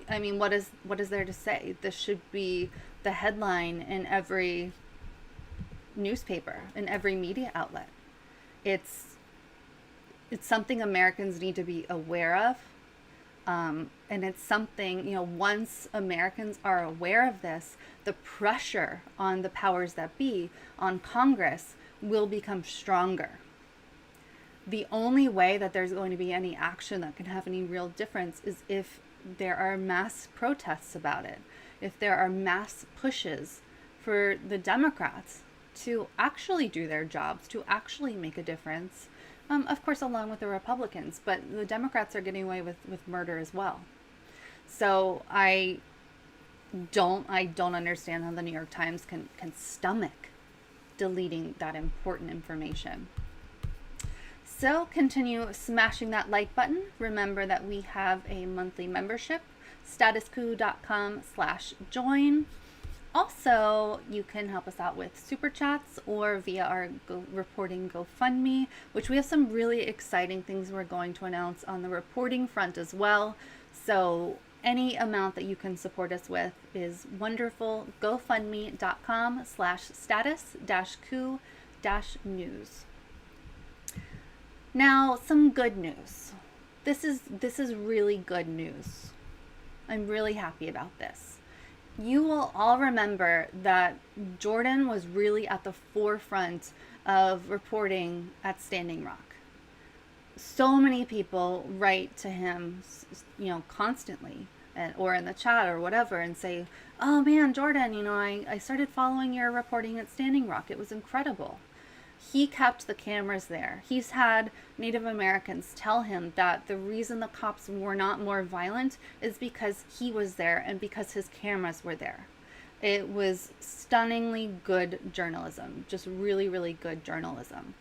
I mean, what is there to say? This should be the headline in every newspaper, in every media outlet. It's something Americans need to be aware of. And it's something, once Americans are aware of this, the pressure on the powers that be, on Congress, will become stronger. The only way that there's going to be any action that can have any real difference is if there are mass protests about it, if there are mass pushes for the Democrats to actually do their jobs, to actually make a difference. Of course, along with the Republicans, but the Democrats are getting away with murder as well. So I don't understand how the New York Times can stomach deleting that important information. So continue smashing that like button. Remember that we have a monthly membership, statuscoup.com/join. Also, you can help us out with super chats or via our reporting GoFundMe, which we have some really exciting things we're going to announce on the reporting front as well. So any amount that you can support us with is wonderful. GoFundMe.com/status-coup-news. Now, some good news. This is really good news. I'm really happy about this. You will all remember that Jordan was really at the forefront of reporting at Standing Rock. So many people write to him, constantly, or in the chat or whatever, and say, "Oh man, Jordan, I started following your reporting at Standing Rock. It was incredible." He kept the cameras there. He's had Native Americans tell him that the reason the cops were not more violent is because he was there and because his cameras were there. It was stunningly good journalism, just really, really good journalism.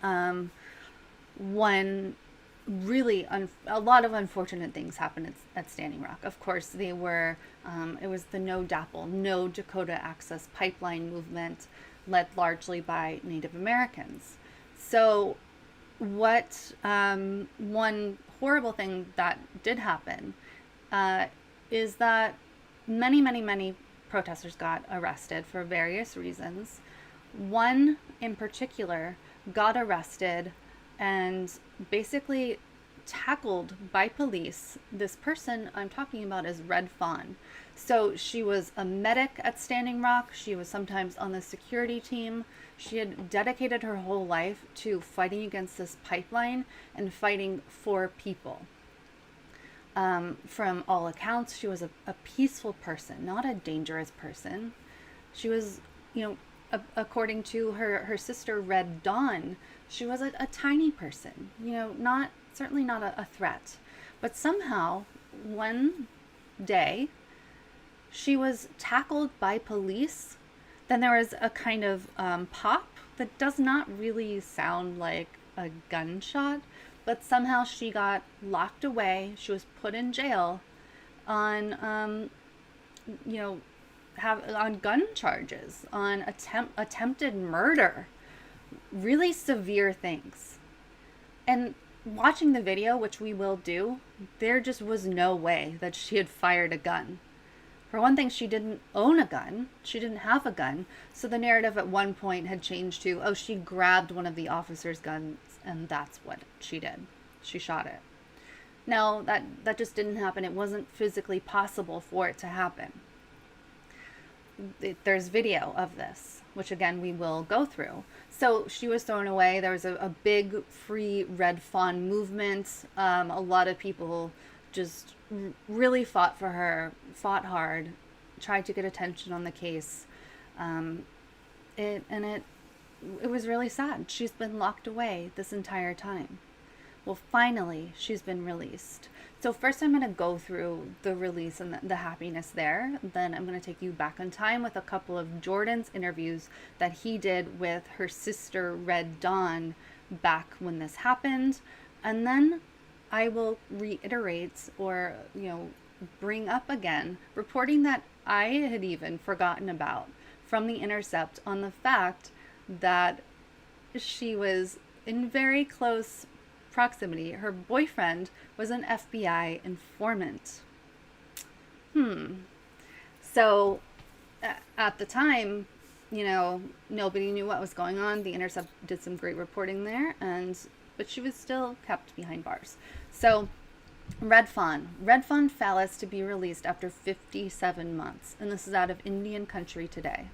A lot of unfortunate things happened at Standing Rock. Of course, it was the No DAPL, No Dakota Access Pipeline movement, led largely by Native Americans. So one horrible thing that did happen is that many protesters got arrested for various reasons. One in particular got arrested and basically tackled by police. This person I'm talking about is Red Fawn. So she was a medic at Standing Rock. She was sometimes on the security team. She had dedicated her whole life to fighting against this pipeline and fighting for people. From all accounts, she was a peaceful person, not a dangerous person. She was, according to her sister Red Dawn, she was a tiny person, certainly not a threat. But somehow, one day, she was tackled by police. Then there was a kind of pop that does not really sound like a gunshot, but somehow she got locked away. She was put in jail on, on gun charges, on attempted murder, really severe things. And watching the video, which we will do, there just was no way that she had fired a gun. For one thing, she didn't own a gun. She didn't have a gun. So the narrative at one point had changed to, oh, she grabbed one of the officer's guns and that's what she did. She shot it. No, that just didn't happen. It wasn't physically possible for it to happen. There's video of this, which again, we will go through. So she was thrown away. There was a big free Red Fawn movement. A lot of people just really fought for her, fought hard, tried to get attention on the case. It was really sad. She's been locked away this entire time. Well, finally, she's been released. So first I'm going to go through the release and the happiness there. Then I'm going to take you back in time with a couple of Jordan's interviews that he did with her sister Red Dawn back when this happened. And then I will reiterate or, bring up again reporting that I had even forgotten about from The Intercept on the fact that she was in very close proximity. Her boyfriend was an FBI informant. So at the time, nobody knew what was going on. The Intercept did some great reporting there, but she was still kept behind bars. So Red Fawn Fallis to be released after 57 months. And this is out of Indian Country Today.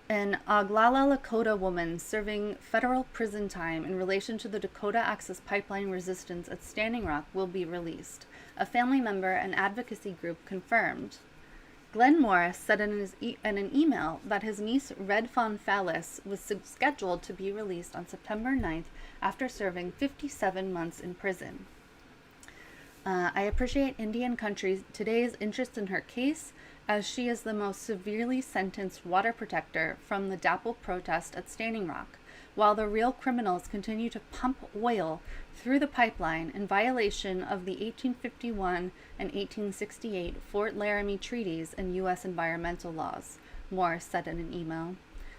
An Oglala Lakota woman serving federal prison time in relation to the Dakota Access Pipeline resistance at Standing Rock will be released. A family member and advocacy group confirmed. Glenn Morris said in an email that his niece Red Fawn Fallis was scheduled to be released on September 9th after serving 57 months in prison. I appreciate Indian Country Today's interest in her case, as she is the most severely sentenced water protector from the DAPL protest at Standing Rock, while the real criminals continue to pump oil through the pipeline in violation of the 1851 and 1868 Fort Laramie treaties and U.S. environmental laws, Morris said in an email.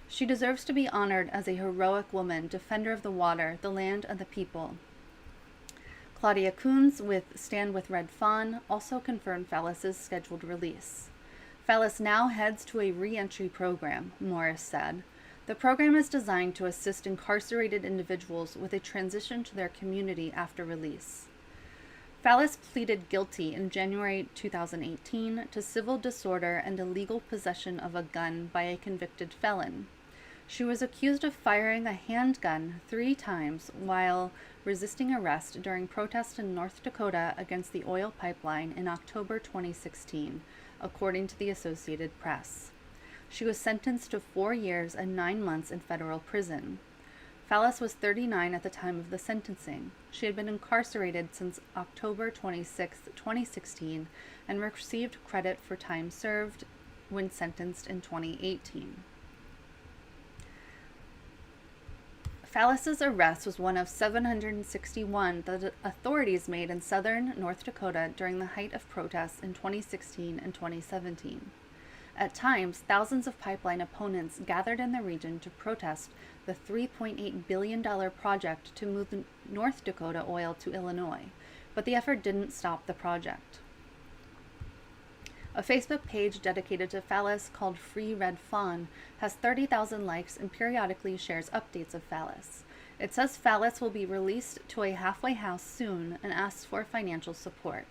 She deserves to be honored as a heroic woman, defender of the water, the land, and the people. Claudia Coons with Stand with Red Fawn also confirmed Fallis' scheduled release. Fallis now heads to a re-entry program, Morris said. The program is designed to assist incarcerated individuals with a transition to their community after release. Fallis pleaded guilty in January 2018 to civil disorder and illegal possession of a gun by a convicted felon. She was accused of firing a handgun 3 times while resisting arrest during protests in North Dakota against the oil pipeline in October 2016, according to the Associated Press. She was sentenced to 4 years and 9 months in federal prison. Fallis was 39 at the time of the sentencing. She had been incarcerated since October 26, 2016, and received credit for time served when sentenced in 2018. Fallis's arrest was one of 761 that the authorities made in southern North Dakota during the height of protests in 2016 and 2017. At times, thousands of pipeline opponents gathered in the region to protest the $3.8 billion project to move North Dakota oil to Illinois, but the effort didn't stop the project. A Facebook page dedicated to Fallis called Free Red Fawn has 30,000 likes and periodically shares updates of Fallis. It says Fallis will be released to a halfway house soon and asks for financial support.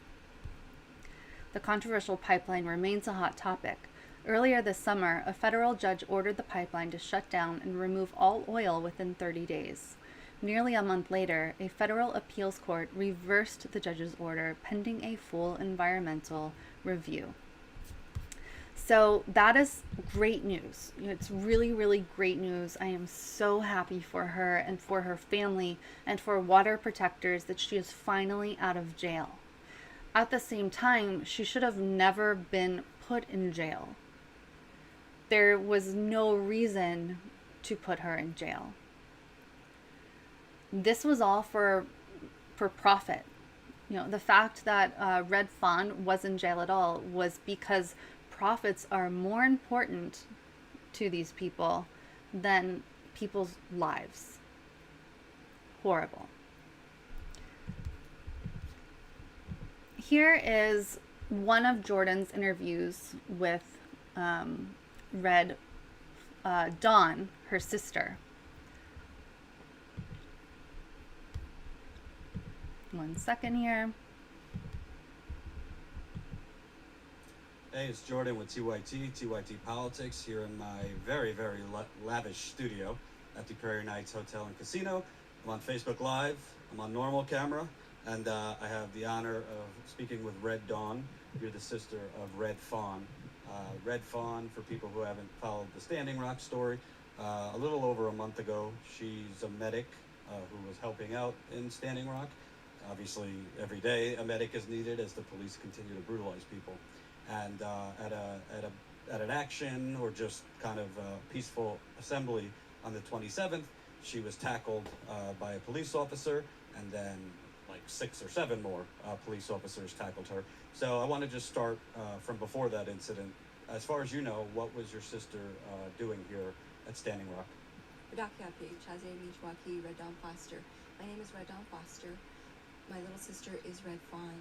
The controversial pipeline remains a hot topic. Earlier this summer, a federal judge ordered the pipeline to shut down and remove all oil within 30 days. Nearly a month later, a federal appeals court reversed the judge's order pending a full environmental review. So that is great news. It's really, really great news. I am so happy for her and for her family and for water protectors that she is finally out of jail. At the same time, she should have never been put in jail. There was no reason to put her in jail. This was all for profit. The fact that Red Fawn was in jail at all was because profits are more important to these people than people's lives. Horrible. Here is one of Jordan's interviews with Red Dawn, her sister. One second here. Hey, it's Jordan with TYT Politics, here in my very, very lavish studio at the Prairie Knights Hotel and Casino. I'm on Facebook Live, I'm on normal camera, and I have the honor of speaking with Red Dawn. You're the sister of Red Fawn. Red Fawn, for people who haven't followed the Standing Rock story, a little over a month ago, she's a medic who was helping out in Standing Rock. Obviously, every day a medic is needed as the police continue to brutalize people. And at an action or just kind of peaceful assembly on the 27th, she was tackled by a police officer, and then like 6 or 7 more police officers tackled her. So I want to just start from before that incident. As far as you know, what was your sister doing here at Standing Rock? Red Dawn Foster. My name is Red Dawn Foster. My little sister is Red Fawn.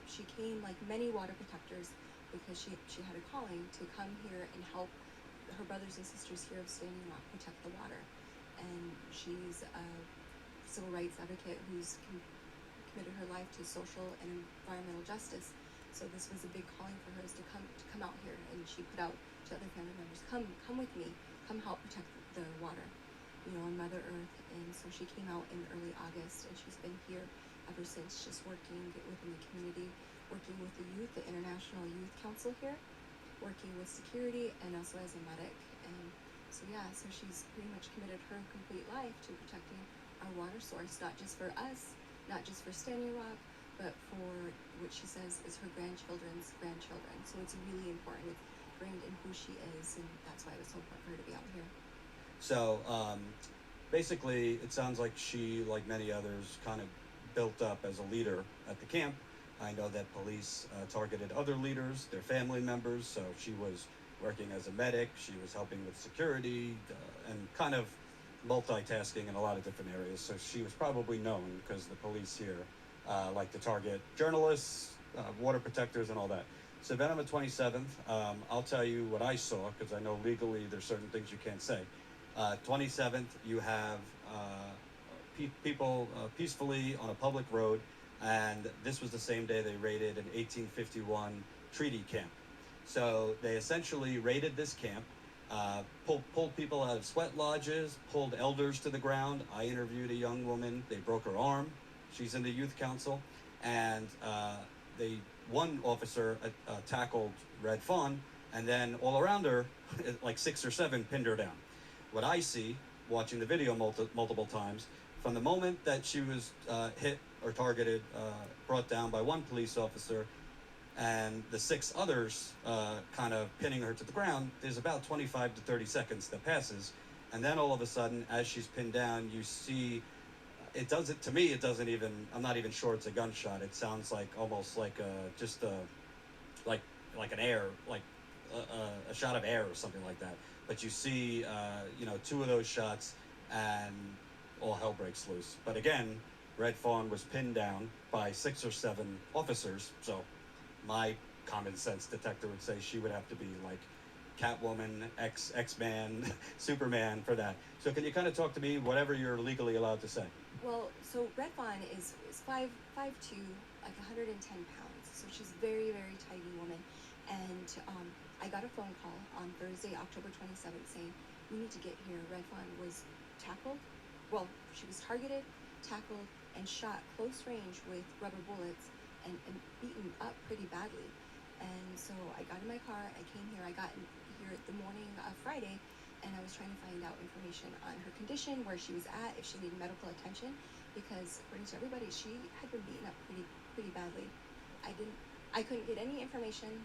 She came, like many water protectors, because she had a calling to come here and help her brothers and sisters here of Standing Rock protect the water. And she's a civil rights advocate who's committed her life to social and environmental justice. So this was a big calling for her, is to come out here. And she put out to other family members, come with me, come help protect the water, on Mother Earth. And so she came out in early August, and she's been here ever since, just working within the community, working with the youth, the International Youth Council here, working with security, and also as a medic. And so she's pretty much committed her complete life to protecting our water source, not just for us, not just for Standing Rock, but for what she says is her grandchildren's grandchildren. So it's really important. It's ingrained in who she is, and that's why it was so important for her to be out here. So basically, it sounds like she, like many others, kind of built up as a leader at the camp. I know that police targeted other leaders, their family members, so she was working as a medic, she was helping with security, and kind of multitasking in a lot of different areas. So she was probably known because the police here like to target journalists, water protectors, and all that. So then on the 27th, I'll tell you what I saw, because I know legally there's certain things you can't say. 27th, you have people peacefully on a public road, and this was the same day they raided an 1851 treaty camp. So they essentially raided this camp, pulled people out of sweat lodges, pulled elders to the ground. I interviewed a young woman. They broke her arm. She's in the youth council. And one officer tackled Red Fawn, and then all around her, like 6 or 7 pinned her down. What I see watching the video multiple times. From the moment that she was hit or targeted, brought down by one police officer, and the 6 others kind of pinning her to the ground, there's about 25 to 30 seconds that passes. And then all of a sudden, as she's pinned down, you see, to me, it doesn't even, I'm not even sure it's a gunshot. It sounds like almost like like an air, like a shot of air or something like that. But you see, 2 of those shots, and all hell breaks loose. But again, Red Fawn was pinned down by 6 or 7 officers, so my common sense detector would say she would have to be like Catwoman, X-Man, Superman for that. So can you kind of talk to me, whatever you're legally allowed to say? Well, so Red Fawn is 5'2", like 110 pounds. So she's a very, very tiny woman. And I got a phone call on Thursday, October 27th, saying, "We need to get here. Red Fawn was tackled. Well, she was targeted, tackled, and shot close range with rubber bullets and beaten up pretty badly." And so I got in my car, I came here, I got here the morning of Friday, and I was trying to find out information on her condition, where she was at, if she needed medical attention, because according to everybody, she had been beaten up pretty badly. I couldn't get any information,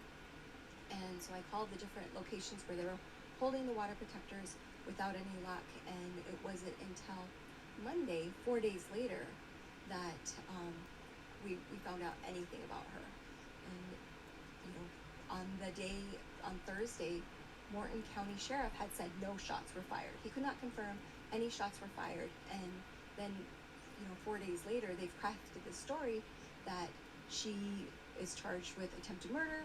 and so I called the different locations where they were holding the water protectors without any luck, and it wasn't until Monday, 4 days later, that we found out anything about her. And on Thursday, Morton County Sheriff had said no shots were fired. He could not confirm any shots were fired. And then, 4 days later, they've crafted this story that she is charged with attempted murder.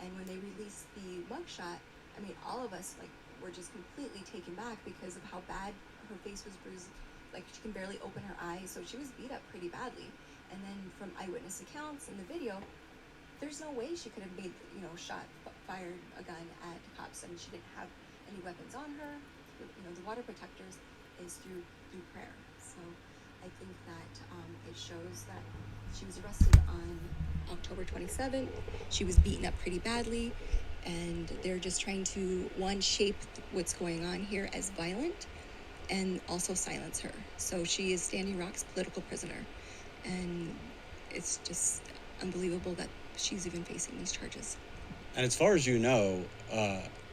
And when they released the mugshot, I mean, all of us were just completely taken back because of how bad her face was bruised. Like, she can barely open her eyes, so she was beat up pretty badly. And then from eyewitness accounts in the video, there's no way she could have made, fired a gun at cops. I mean, she didn't have any weapons on her. The water protectors is through prayer. So I think that it shows that she was arrested on October 27th. She was beaten up pretty badly, and they're just trying to, one, shape what's going on here as violent, and also silence her. So she is Standing Rock's political prisoner. And it's just unbelievable that she's even facing these charges. And as far as you know,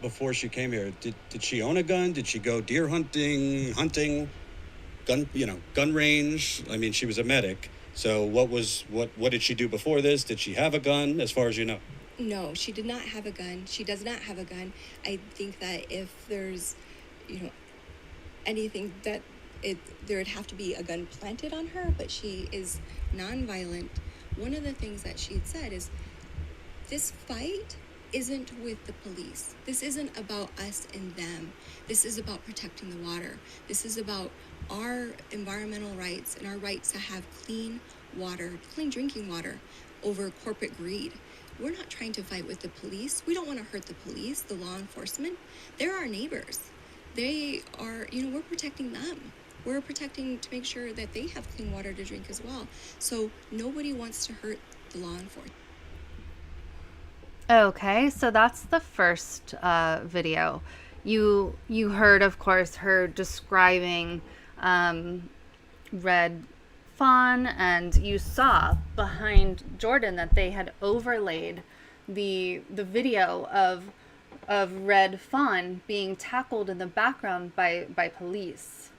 before she came here, did she own a gun? Did she go deer hunting, gun range? I mean, she was a medic. So what did she do before this? Did she have a gun, as far as you know? No, she did not have a gun. She does not have a gun. I think that if there's, anything that there would have to be a gun planted on her, but she is nonviolent. One of the things that she had said is, this fight isn't with the police. This isn't about us and them. This is about protecting the water. This is about our environmental rights and our rights to have clean water, clean drinking water, over corporate greed. We're not trying to fight with the police. We don't want to hurt the police, the law enforcement. They're our neighbors. They are, we're protecting them. We're protecting to make sure that they have clean water to drink as well. So nobody wants to hurt the law enforcement. Okay, so that's the first video. You heard, of course, her describing Red Fawn, and you saw behind Jordan that they had overlaid the video of Red Fawn being tackled in the background by police.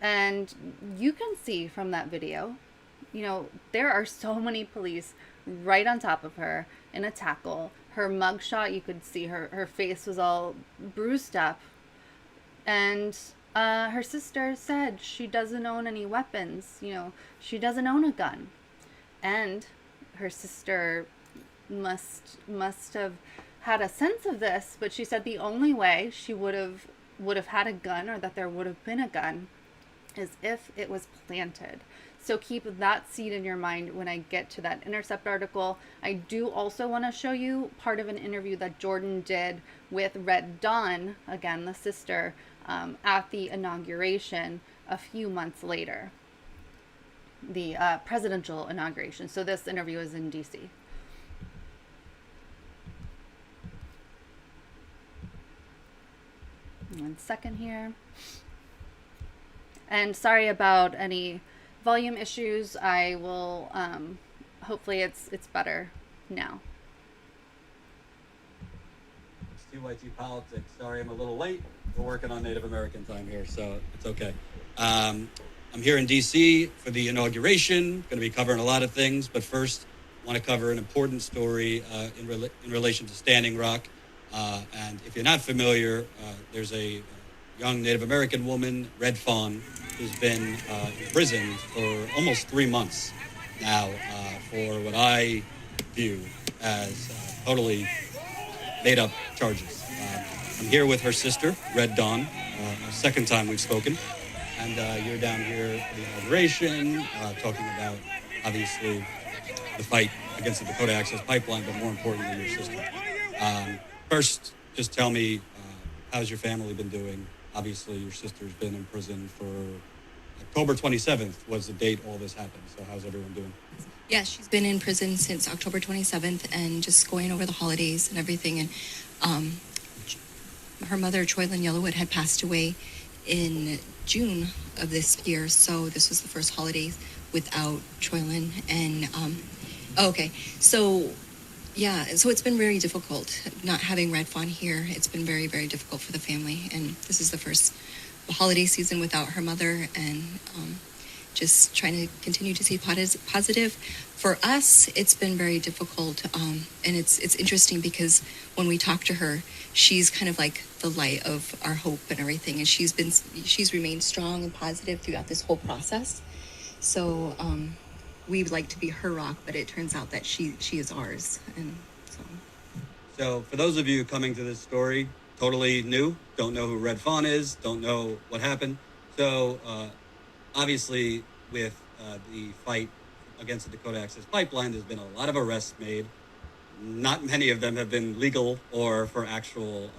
And you can see from that video, there are so many police right on top of her in a tackle. Her mugshot, you could see her face was all bruised up. And her sister said she doesn't own any weapons. She doesn't own a gun. And her sister must have had a sense of this, but she said the only way she would have had a gun, or that there would have been a gun, is if it was planted. So keep that seed in your mind when I get to that Intercept article. I do also want to show you part of an interview that Jordan did with Red Dawn, again, the sister, at the inauguration a few months later. The presidential inauguration. So this interview is in DC. One second here. And sorry about any volume issues. I will, hopefully it's better now. TYT Politics. Sorry I'm a little late. We're working on Native American time here, so it's okay. I'm here in D.C. for the inauguration. Going to be covering a lot of things, but first I want to cover an important story in relation to Standing Rock. And if you're not familiar, there's a young Native American woman, Red Fawn, who's been imprisoned for almost 3 months now for what I view as totally made-up charges. I'm here with her sister, Red Dawn, the second time we've spoken, and you're down here for the inauguration, talking about, obviously, the fight against the Dakota Access Pipeline, but more importantly, your sister. First, just tell me, how's your family been doing? Obviously, your sister's been in prison for October 27th was the date all this happened. So how's everyone doing? Yeah, she's been in prison since October 27th and just going over the holidays and everything. And her mother, Troylyn Yellowwood, had passed away in June of this year. So this was the first holiday without Troylyn. And, so it's been very difficult not having Red Fawn here. It's been very, very difficult for the family. And this is the first holiday season without her mother, and just trying to continue to see positive. For us, it's been very difficult, and it's interesting because when we talk to her, she's kind of like the light of our hope and everything, and she's remained strong and positive throughout this whole process. So we'd like to be her rock, but it turns out that she is ours, and So for those of you coming to this story, totally new, don't know who Red Fawn is, don't know what happened. So obviously with the fight against the Dakota Access Pipeline, there's been a lot of arrests made. Not many of them have been legal or for actual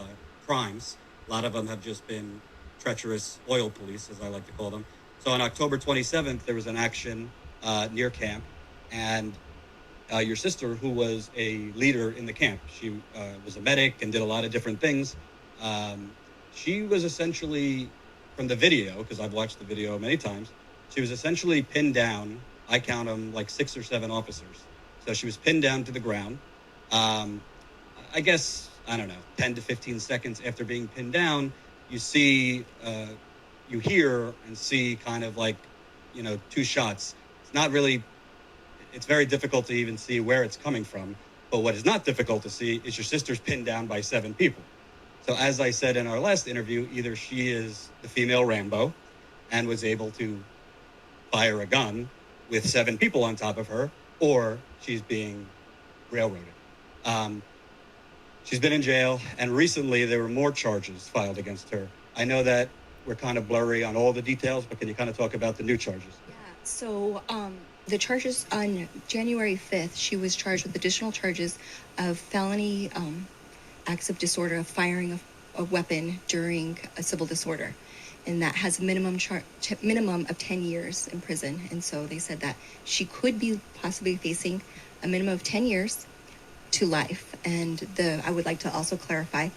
crimes. A lot of them have just been treacherous oil police, as I like to call them. So on October 27th, there was an action near camp, and your sister, who was a leader in the camp, she was a medic and did a lot of different things. She was essentially, from the video, because I've watched the video many times, she was essentially pinned down. I count them like 6 or 7 officers. So she was pinned down to the ground. I guess, I don't know, 10 to 15 seconds after being pinned down, you see, you hear and see kind of like, 2 shots. It's not really, it's very difficult to even see where it's coming from. But what is not difficult to see is your sister's pinned down by 7 people. So as I said in our last interview, either she is the female Rambo and was able to fire a gun with 7 people on top of her, or she's being railroaded. She's been in jail, and recently there were more charges filed against her. I know that we're kind of blurry on all the details, but can you kind of talk about the new charges? So the charges on January 5th, she was charged with additional charges of felony acts of disorder, of firing a weapon during a civil disorder. And that has a minimum of 10 years in prison. And so they said that she could be possibly facing a minimum of 10 years to life. And I would like to also clarify,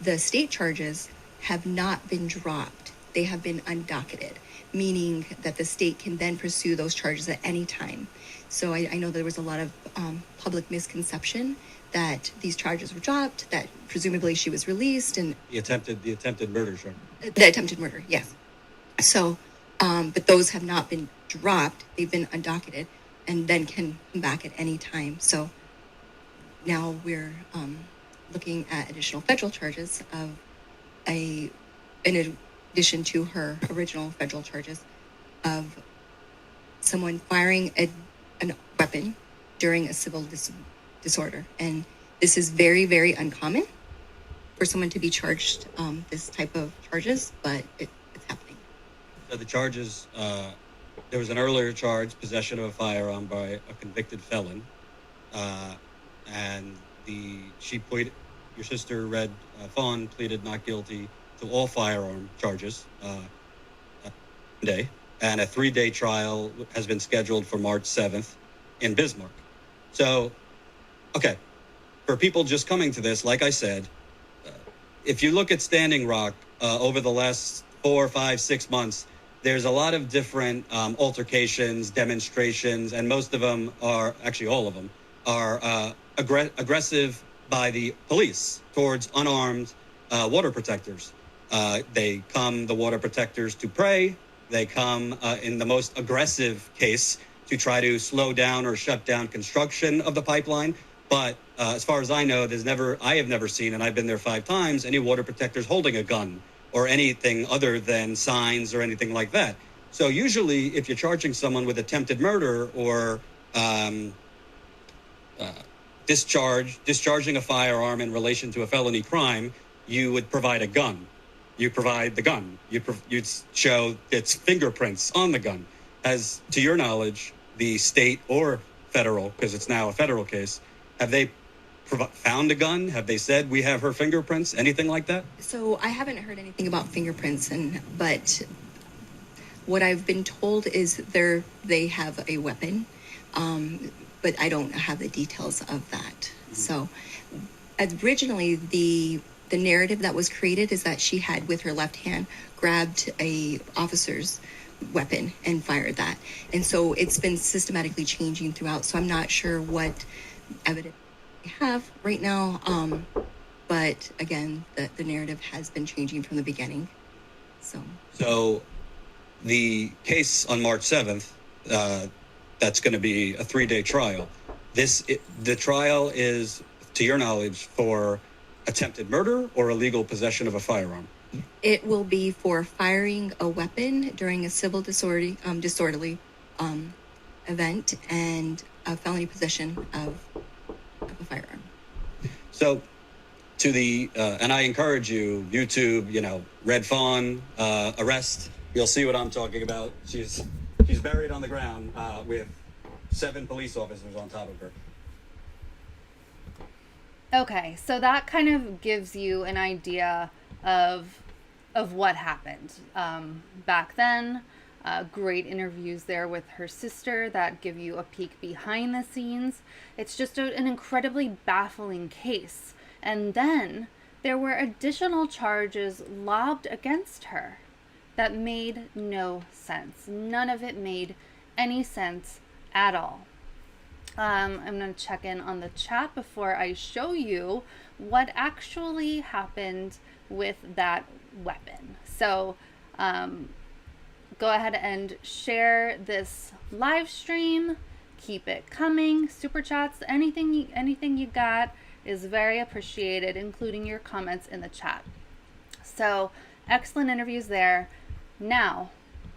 the state charges have not been dropped. They have been undocketed, meaning that the state can then pursue those charges at any time. So I know there was a lot of public misconception that these charges were dropped, that presumably she was released, and The attempted murder charge. the attempted murder, yes. So, but those have not been dropped. They've been undocketed and then can come back at any time. So now we're looking at additional federal charges of in addition to her original federal charges of someone firing a weapon during a civil disorder. And this is very, very uncommon for someone to be charged this type of charges, but it's happening. So the charges, there was an earlier charge, possession of a firearm by a convicted felon, and your sister, Red Fawn, pleaded not guilty to all firearm charges today, and a 3-day trial has been scheduled for March 7th in Bismarck. So, okay, for people just coming to this, like I said, if you look at Standing Rock over the last 4, 5, 6 months, there's a lot of different altercations, demonstrations, and most of them are, actually all of them, are aggressive by the police towards unarmed water protectors. They come, the water protectors, to pray. They come, in the most aggressive case, to try to slow down or shut down construction of the pipeline. But as far as I know, I have never seen, and I've been there 5 times, any water protectors holding a gun or anything other than signs or anything like that. So usually, if you're charging someone with attempted murder or discharging a firearm in relation to a felony crime, you would provide a gun. You provide the gun. You'd show its fingerprints on the gun. As to your knowledge, the state or federal, because it's now a federal case, have they found a gun? Have they said we have her fingerprints? Anything like that? So I haven't heard anything about fingerprints, but what I've been told is they have a weapon, but I don't have the details of that. Mm-hmm. So originally, the narrative that was created is that she had, with her left hand, grabbed a officer's weapon and fired that. And so it's been systematically changing throughout. So I'm not sure what evidence we have right now. But again, the narrative has been changing from the beginning. So the case on March 7th, that's going to be a 3-day trial. The trial is, to your knowledge, for attempted murder or illegal possession of a firearm? It will be for firing a weapon during a civil disorderly event and a felony possession of a firearm. So, and I encourage you, YouTube, Red Fawn, arrest. You'll see what I'm talking about. She's buried on the ground with 7 police officers on top of her. Okay, so that kind of gives you an idea of what happened back then. Great interviews there with her sister that give you a peek behind the scenes. It's just an incredibly baffling case. And then there were additional charges lobbed against her that made no sense. None of it made any sense at all. I'm going to check in on the chat before I show you what actually happened with that weapon. So go ahead and share this live stream. Keep it coming. Super chats, anything you got is very appreciated, including your comments in the chat. So excellent interviews there. Now,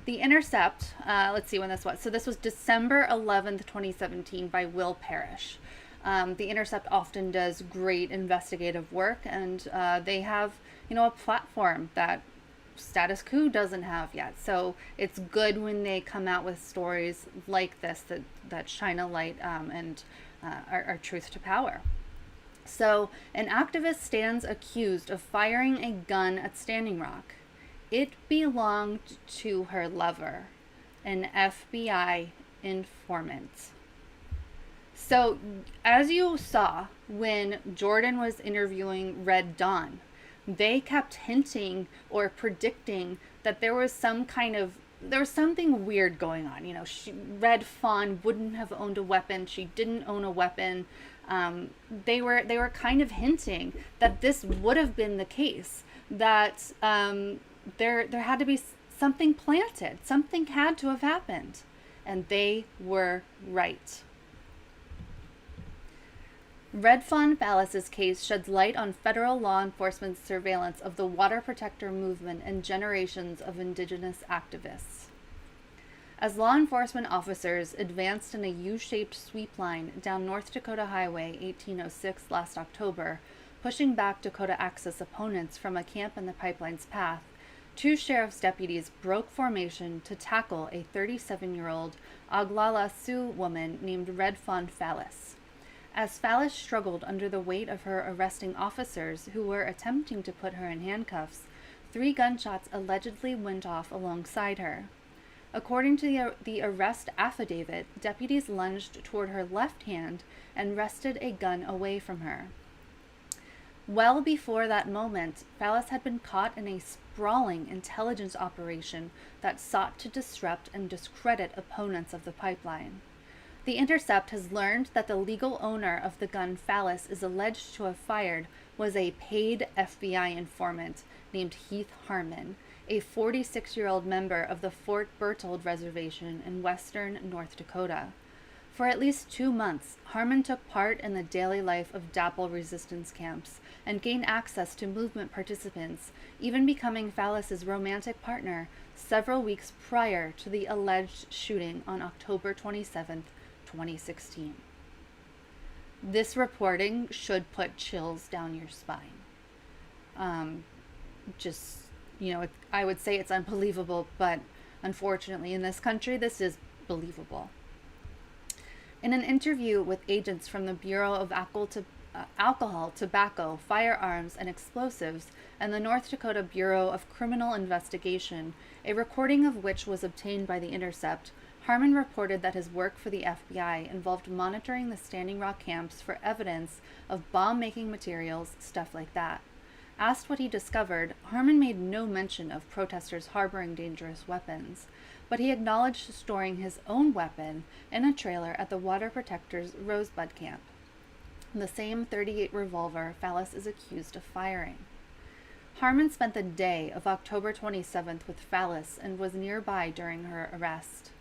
The Intercept, let's see when this was. So this was December 11th, 2017 by Will Parrish. The Intercept often does great investigative work, and they have, a platform that Status Quo doesn't have yet. So it's good when they come out with stories like this that shine a light and are truth to power. So an activist stands accused of firing a gun at Standing Rock. It belonged to her lover, an FBI informant. So, as you saw when Jordan was interviewing Red Dawn, they kept hinting or predicting that there was something weird going on. Red Fawn wouldn't have owned a weapon. She didn't own a weapon. They were kind of hinting that this would have been the case. That there had to be something planted. Something had to have happened. And they were right. Red Fawn Fallis's case sheds light on federal law enforcement's surveillance of the water protector movement and generations of indigenous activists. As law enforcement officers advanced in a U-shaped sweep line down North Dakota Highway 1806 last October, pushing back Dakota Access opponents from a camp in the pipeline's path, 2 sheriff's deputies broke formation to tackle a 37-year-old Oglala Sioux woman named Red Fawn Fallis. As Fallis struggled under the weight of her arresting officers who were attempting to put her in handcuffs, 3 gunshots allegedly went off alongside her. According to the arrest affidavit, deputies lunged toward her left hand and wrested a gun away from her. Well before that moment, Fallis had been caught in a sprawling intelligence operation that sought to disrupt and discredit opponents of the pipeline. The Intercept has learned that the legal owner of the gun Fallis is alleged to have fired was a paid FBI informant named Heath Harmon, a 46-year-old member of the Fort Berthold Reservation in western North Dakota. For at least 2 months, Harmon took part in the daily life of DAPL resistance camps and gained access to movement participants, even becoming Fallis's romantic partner several weeks prior to the alleged shooting on October 27, 2016. This reporting should put chills down your spine. I would say it's unbelievable, but unfortunately in this country, this is believable. In an interview with agents from the Bureau of Alcohol, Tobacco, Firearms, and Explosives and the North Dakota Bureau of Criminal Investigation, a recording of which was obtained by The Intercept, Harmon reported that his work for the FBI involved monitoring the Standing Rock camps for evidence of bomb-making materials, stuff like that. Asked what he discovered, Harmon made no mention of protesters harboring dangerous weapons, but he acknowledged storing his own weapon in a trailer at the Water Protectors Rosebud Camp, the same .38 revolver Fallis is accused of firing. Harmon spent the day of October 27th with Fallis and was nearby during her arrest.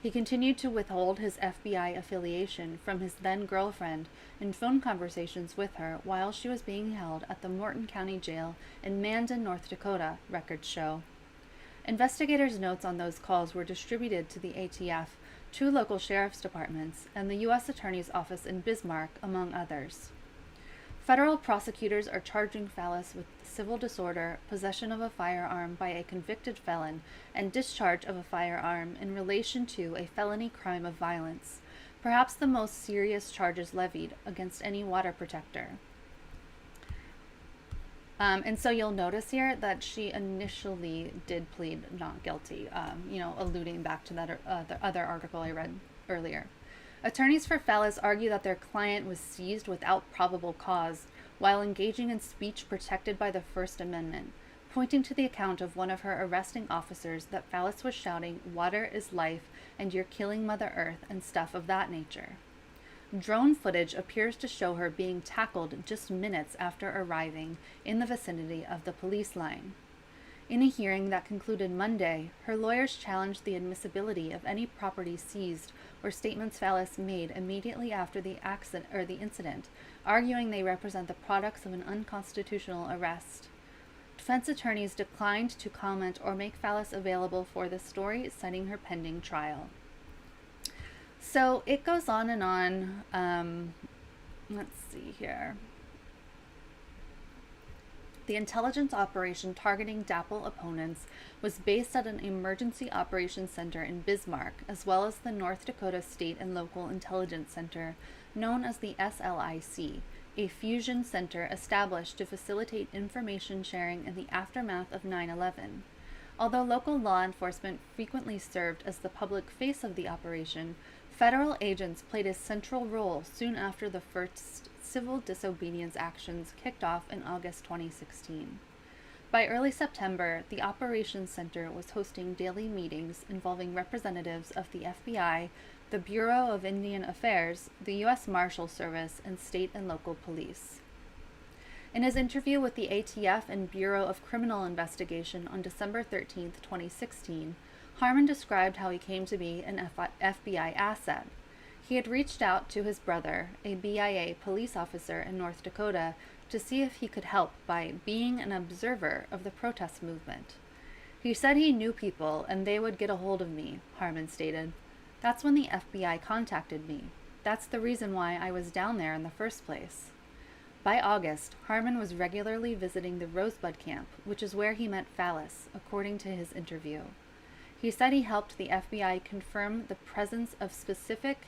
He continued to withhold his FBI affiliation from his then-girlfriend in phone conversations with her while she was being held at the Morton County Jail in Mandan, North Dakota, records show. Investigators' notes on those calls were distributed to the ATF, 2 local sheriff's departments, and the U.S. Attorney's Office in Bismarck, among others. Federal prosecutors are charging Fallis with civil disorder, possession of a firearm by a convicted felon, and discharge of a firearm in relation to a felony crime of violence, perhaps the most serious charges levied against any water protector. And so you'll notice here that she initially did plead not guilty, alluding back to that the other article I read earlier. Attorneys for Fallis argue that their client was seized without probable cause while engaging in speech protected by the First Amendment, pointing to the account of one of her arresting officers that Fallis was shouting, "Water is life," and "You're killing Mother Earth," and stuff of that nature. Drone footage appears to show her being tackled just minutes after arriving in the vicinity of the police line. In a hearing that concluded Monday, her lawyers challenged the admissibility of any property seized or statements Fallis made immediately after the incident, arguing they represent the products of an unconstitutional arrest. Defense attorneys declined to comment or make Fallis available for the story, citing her pending trial. So it goes on and on. Let's see here. The intelligence operation targeting DAPL opponents was based at an emergency operations center in Bismarck, as well as the North Dakota State and Local Intelligence Center, known as the SLIC, a fusion center established to facilitate information sharing in the aftermath of 9/11. Although local law enforcement frequently served as the public face of the operation, federal agents played a central role soon after the first civil disobedience actions kicked off in August 2016. By early September, the Operations Center was hosting daily meetings involving representatives of the FBI, the Bureau of Indian Affairs, the U.S. Marshal Service, and state and local police. In his interview with the ATF and Bureau of Criminal Investigation on December 13, 2016, Harmon described how he came to be an FBI asset. He had reached out to his brother, a BIA police officer in North Dakota, to see if he could help by being an observer of the protest movement. He said he knew people and they would get a hold of me, Harmon stated. That's when the FBI contacted me. That's the reason why I was down there in the first place. By August, Harmon was regularly visiting the Rosebud Camp, which is where he met Fallis, according to his interview. He said he helped the FBI confirm the presence of specific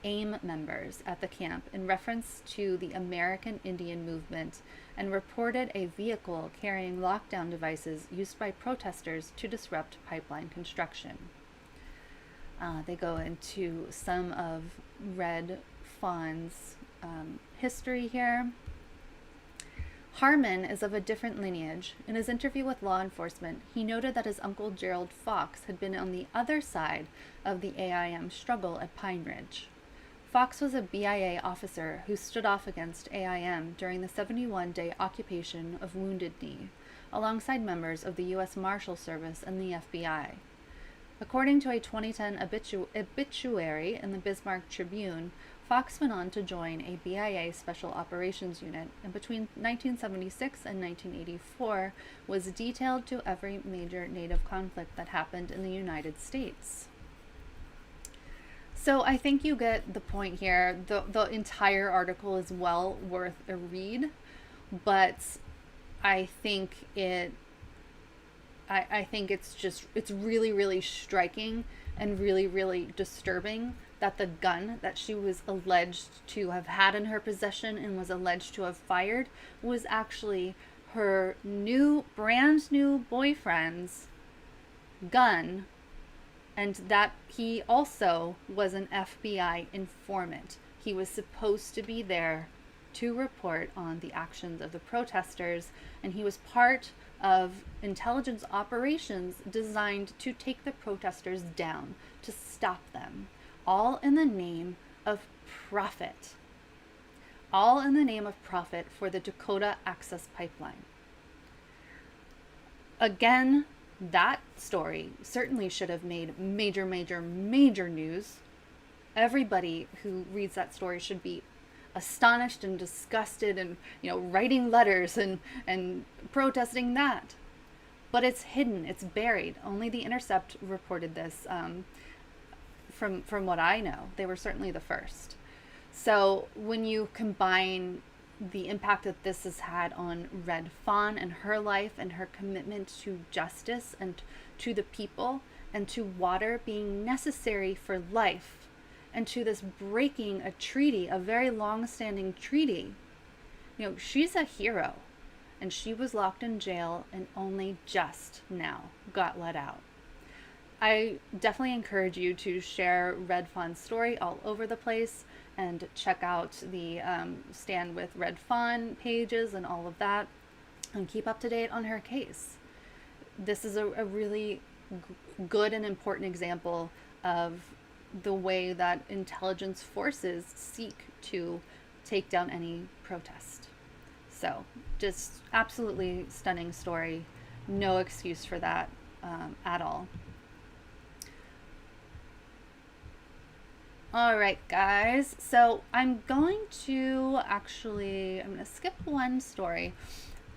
AIM members at the camp in reference to the American Indian Movement and reported a vehicle carrying lockdown devices used by protesters to disrupt pipeline construction. They go into some of Red Fawn's history here. Harmon is of a different lineage. In his interview with law enforcement, he noted that his uncle Gerald Fox had been on the other side of the AIM struggle at Pine Ridge. Fox was a BIA officer who stood off against AIM during the 71-day occupation of Wounded Knee, alongside members of the U.S. Marshal Service and the FBI. According to a 2010 obituary in the Bismarck Tribune, Fox went on to join a BIA Special Operations Unit, and between 1976 and 1984 was detailed to every major Native conflict that happened in the United States. So I think you get the point here. The entire article is well worth a read, but I think it's really, really striking and really, really disturbing that the gun that she was alleged to have had in her possession and was alleged to have fired was actually her brand new boyfriend's gun, and that he also was an FBI informant. He was supposed to be there to report on the actions of the protesters, and he was part of intelligence operations designed to take the protesters down, to stop them, all in the name of profit. All in the name of profit for the Dakota Access Pipeline. Again, that story certainly should have made major, major, major news. Everybody who reads that story should be astonished and disgusted and, writing letters and protesting that. But it's hidden, it's buried. Only The Intercept reported this. From what I know, they were certainly the first. So when you combine the impact that this has had on Red Fawn and her life and her commitment to justice and to the people and to water being necessary for life, and to this breaking a treaty, a very long-standing treaty, she's a hero, and she was locked in jail and only just now got let out. I definitely encourage you to share Red Fawn's story all over the place and check out the Stand with Red Fawn pages and all of that, and keep up to date on her case. This is a really good and important example of the way that intelligence forces seek to take down any protest. So just absolutely stunning story. No excuse for that at all. All right, guys. So I'm going to skip one story.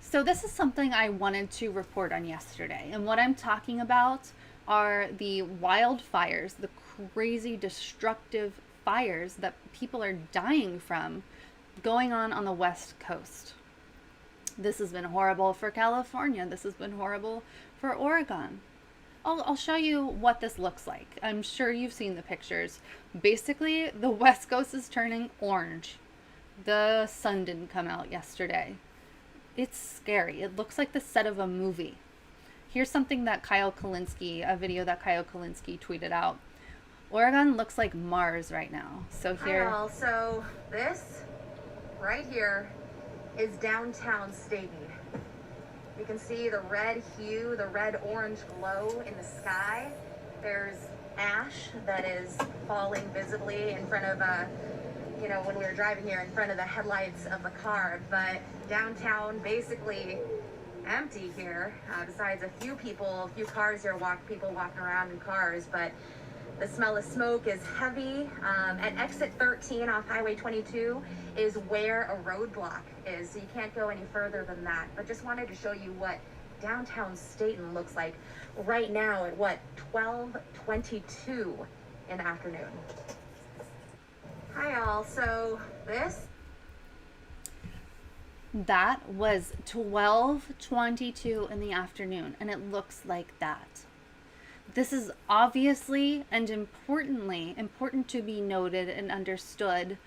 So this is something I wanted to report on yesterday. And what I'm talking about are the wildfires, the crazy destructive fires that people are dying from going on the West Coast. This has been horrible for California. This has been horrible for Oregon. I'll show you what this looks like. I'm sure you've seen the pictures. Basically, the West Coast is turning orange. The sun didn't come out yesterday. It's scary. It looks like the set of a movie. Here's something that a video that Kyle Kalinske tweeted out. Oregon looks like Mars right now. So here. Hi all. So this right here is downtown Stady. You can see the red hue, the red-orange glow in the sky. There's ash that is falling visibly in front of, when we were driving here, in front of the headlights of the car. But downtown, basically empty here, besides a few cars here, people walking around in cars. But the smell of smoke is heavy. At exit 13 off Highway 22 is where a roadblock is, so you can't go any further than that. But just wanted to show you what downtown Staten looks like right now at 12:22 in the afternoon. Hi all. So that was 12:22 in the afternoon, and it looks like that. This is obviously and important to be noted and understood,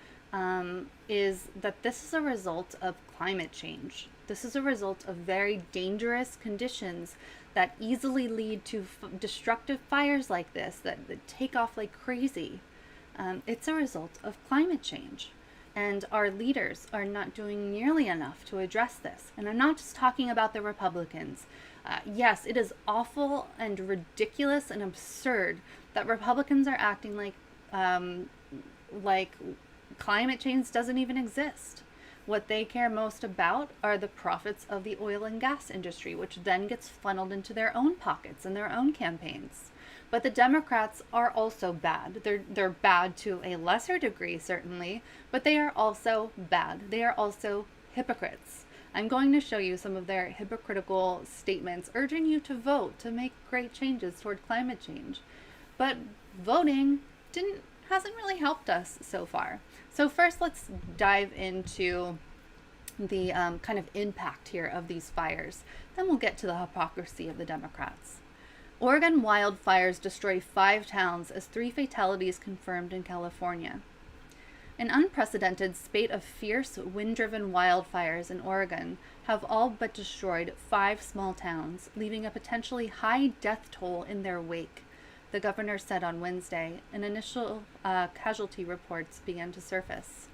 is that this is a result of climate change. This is a result of very dangerous conditions that easily lead to destructive fires like this that take off like crazy. It's a result of climate change. And our leaders are not doing nearly enough to address this. And I'm not just talking about the Republicans. Yes, it is awful and ridiculous and absurd that Republicans are acting like climate change doesn't even exist. What they care most about are the profits of the oil and gas industry, which then gets funneled into their own pockets and their own campaigns. But the Democrats are also bad. They're bad to a lesser degree, certainly, but they are also bad. They are also hypocrites. I'm going to show you some of their hypocritical statements urging you to vote to make great changes toward climate change. But voting hasn't really helped us so far. So first, let's dive into the kind of impact here of these fires. Then we'll get to the hypocrisy of the Democrats. Oregon wildfires destroy 5 towns as 3 fatalities confirmed in California. An unprecedented spate of fierce, wind-driven wildfires in Oregon have all but destroyed 5 small towns, leaving a potentially high death toll in their wake, the governor said on Wednesday, and initial casualty reports began to surface.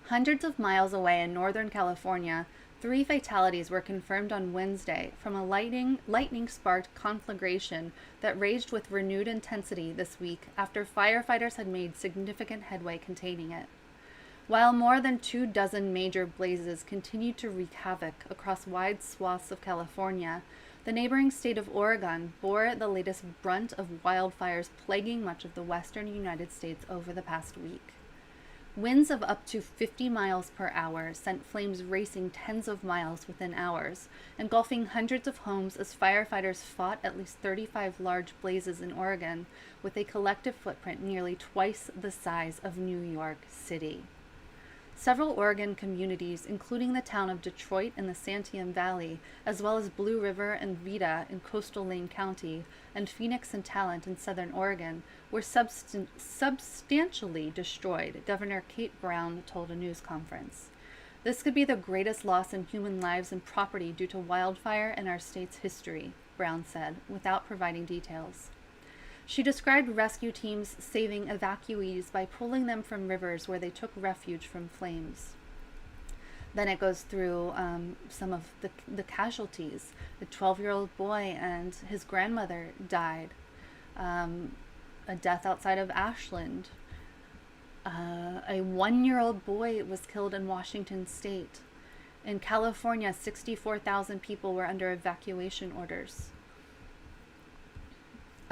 Hundreds of miles away in Northern California, 3 fatalities were confirmed on Wednesday from a lightning-sparked conflagration that raged with renewed intensity this week after firefighters had made significant headway containing it. While more than 24 major blazes continued to wreak havoc across wide swaths of California, the neighboring state of Oregon bore the latest brunt of wildfires plaguing much of the western United States over the past week. Winds of up to 50 miles per hour sent flames racing tens of miles within hours, engulfing hundreds of homes as firefighters fought at least 35 large blazes in Oregon, with a collective footprint nearly twice the size of New York City. Several Oregon communities, including the town of Detroit in the Santiam Valley, as well as Blue River and Vida in coastal Lane County, and Phoenix and Talent in southern Oregon, were substantially destroyed, Governor Kate Brown told a news conference. This could be the greatest loss in human lives and property due to wildfire in our state's history, Brown said, without providing details. She described rescue teams saving evacuees by pulling them from rivers where they took refuge from flames. Then it goes through some of the casualties. The 12-year-old boy and his grandmother died. A death outside of Ashland. A 1-year-old boy was killed in Washington state. In California, 64,000 people were under evacuation orders.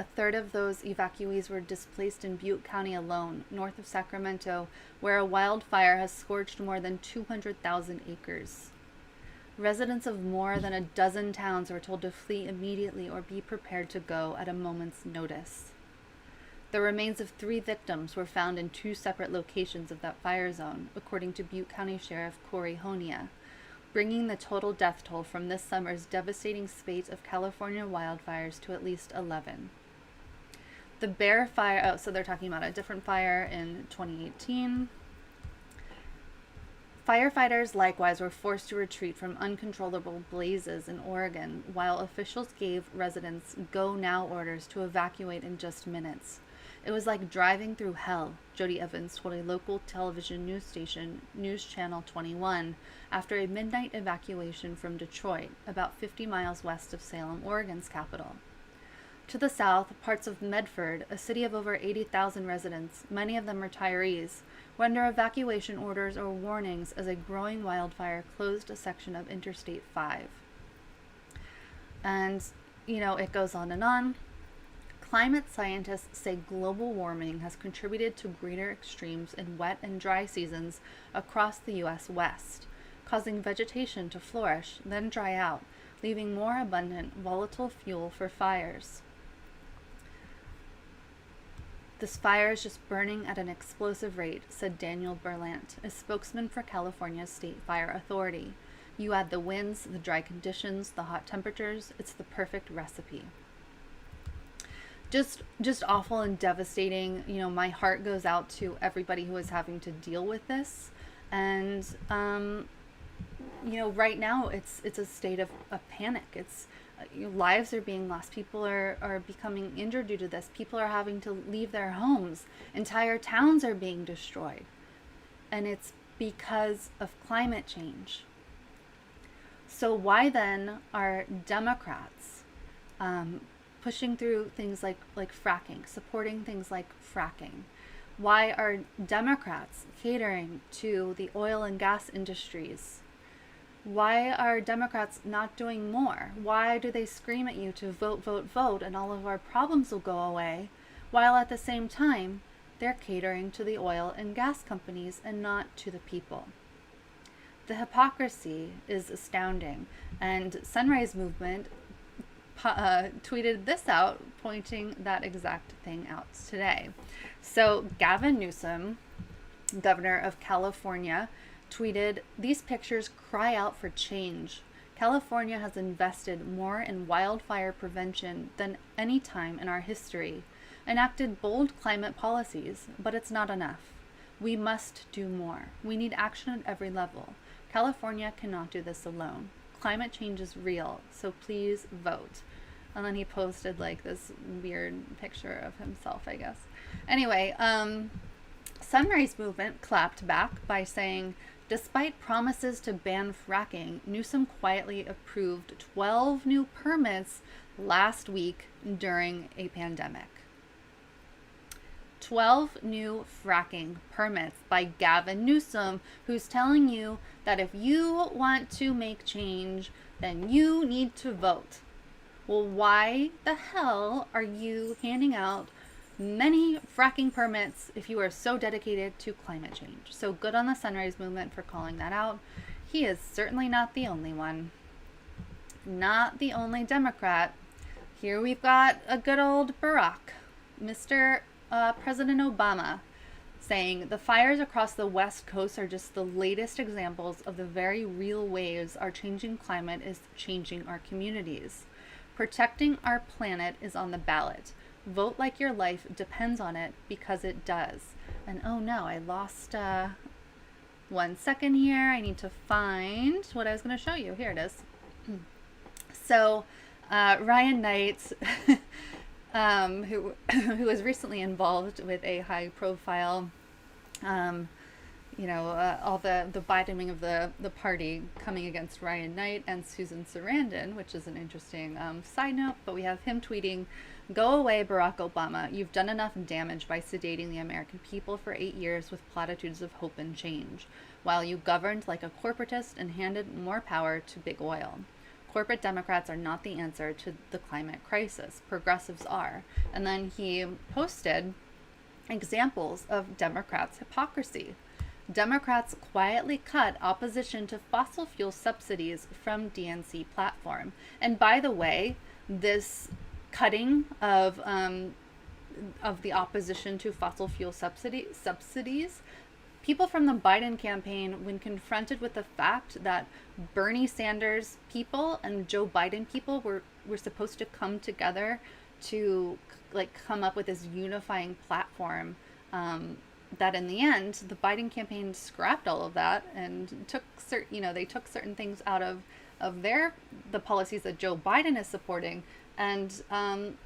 A third of those evacuees were displaced in Butte County alone, north of Sacramento, where a wildfire has scorched more than 200,000 acres. Residents of more than a dozen towns were told to flee immediately or be prepared to go at a moment's notice. The remains of 3 victims were found in 2 separate locations of that fire zone, according to Butte County Sheriff Corey Honia, bringing the total death toll from this summer's devastating spate of California wildfires to at least 11. The Bear Fire, so they're talking about a different fire in 2018. Firefighters likewise were forced to retreat from uncontrollable blazes in Oregon, while officials gave residents go-now orders to evacuate in just minutes. It was like driving through hell, Jody Evans told a local television news station, News Channel 21, after a midnight evacuation from Detroit, about 50 miles west of Salem, Oregon's capital. To the south, parts of Medford, a city of over 80,000 residents, many of them retirees, were under evacuation orders or warnings as a growing wildfire closed a section of Interstate 5. And, it goes on and on. Climate scientists say global warming has contributed to greater extremes in wet and dry seasons across the U.S. West, causing vegetation to flourish, then dry out, leaving more abundant volatile fuel for fires. This fire is just burning at an explosive rate, said Daniel Berlant, a spokesman for California's State Fire Authority. You add the winds, the dry conditions, the hot temperatures, it's the perfect recipe. Just awful and devastating. My heart goes out to everybody who is having to deal with this. And, right now it's a state of panic. It's lives are being lost. People are becoming injured due to this. People are having to leave their homes. Entire towns are being destroyed. and it's because of climate change. So why then are Democrats pushing through things like fracking, supporting things like fracking? Why are Democrats catering to the oil and gas industries? Why are Democrats not doing more? Why do they scream at you to vote, vote, vote, and all of our problems will go away, while at the same time they're catering to the oil and gas companies and not to the people? The hypocrisy is astounding, and Sunrise Movement tweeted this out, pointing that exact thing out today. So Gavin Newsom, governor of California, tweeted, "These pictures cry out for change. California has invested more in wildfire prevention than any time in our history, enacted bold climate policies, but it's not enough. We must do more. We need action at every level. California cannot do this alone. Climate change is real, so please vote." And then he posted like this weird picture of himself, I guess. Anyway, Sunrise Movement clapped back by saying, "Despite promises to ban fracking, Newsom quietly approved 12 new permits last week during a pandemic." 12 new fracking permits by Gavin Newsom, who's telling you that if you want to make change, then you need to vote. Well, why the hell are you handing out many fracking permits if you are so dedicated to climate change? So good on the Sunrise Movement for calling that out. He is certainly not the only one. Not the only Democrat. Here we've got a good old Barack, Mr. President Obama, saying, "The fires across the West Coast are just the latest examples of the very real ways our changing climate is changing our communities. Protecting our planet is on the ballot. Vote like your life depends on it, because it does." And oh no, I lost 1 second here. I need to find what I was going to show you. Here it is. So Ryan Knight, who was recently involved with a high profile, all the bottoming of the party coming against Ryan Knight and Susan Sarandon, which is an interesting side note, but we have him tweeting, "Go away, Barack Obama. You've done enough damage by sedating the American people for 8 years with platitudes of hope and change, while you governed like a corporatist and handed more power to big oil. Corporate Democrats are not the answer to the climate crisis. Progressives are." And then he posted examples of Democrats' hypocrisy. Democrats quietly cut opposition to fossil fuel subsidies from DNC platform. And by the way, this cutting of the opposition to fossil fuel subsidies, people from the Biden campaign, when confronted with the fact that Bernie Sanders people and Joe Biden people were supposed to come together to come up with this unifying platform, that in the end, the Biden campaign scrapped all of that and took certain things out of the policies that Joe Biden is supporting. And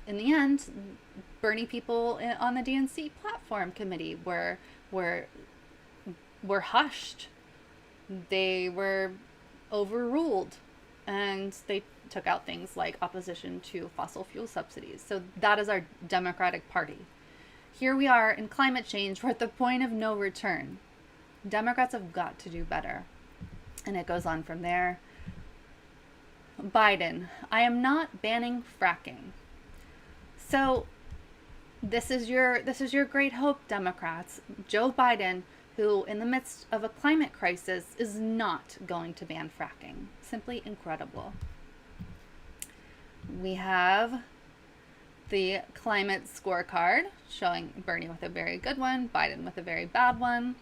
in the end, Bernie people on the DNC platform committee were hushed. They were overruled, and they took out things like opposition to fossil fuel subsidies. So that is our Democratic Party. Here we are in climate change. We're at the point of no return. Democrats have got to do better. And it goes on from there. Biden, "I am not banning fracking." So this is your great hope, Democrats. Joe Biden, who in the midst of a climate crisis is not going to ban fracking. Simply incredible. We have the climate scorecard showing Bernie with a very good one, Biden with a very bad one.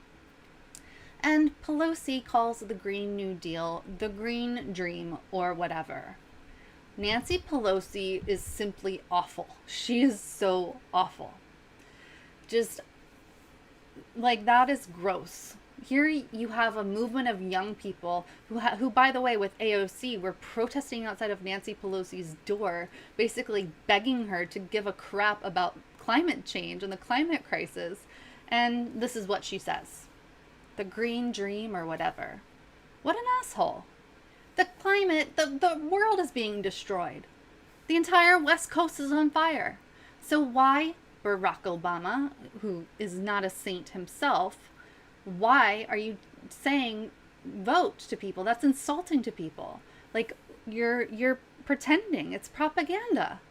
And Pelosi calls the Green New Deal the Green Dream or whatever. Nancy Pelosi is simply awful. She is so awful. Just that is gross. Here you have a movement of young people who, by the way, with AOC, were protesting outside of Nancy Pelosi's door, basically begging her to give a crap about climate change and the climate crisis. And this is what she says. the green dream or whatever. What an asshole. The climate, the world is being destroyed. The entire West Coast is on fire. So why, Barack Obama, who is not a saint himself, why are you saying vote to people? That's insulting to people. Like, you're pretending. It's propaganda.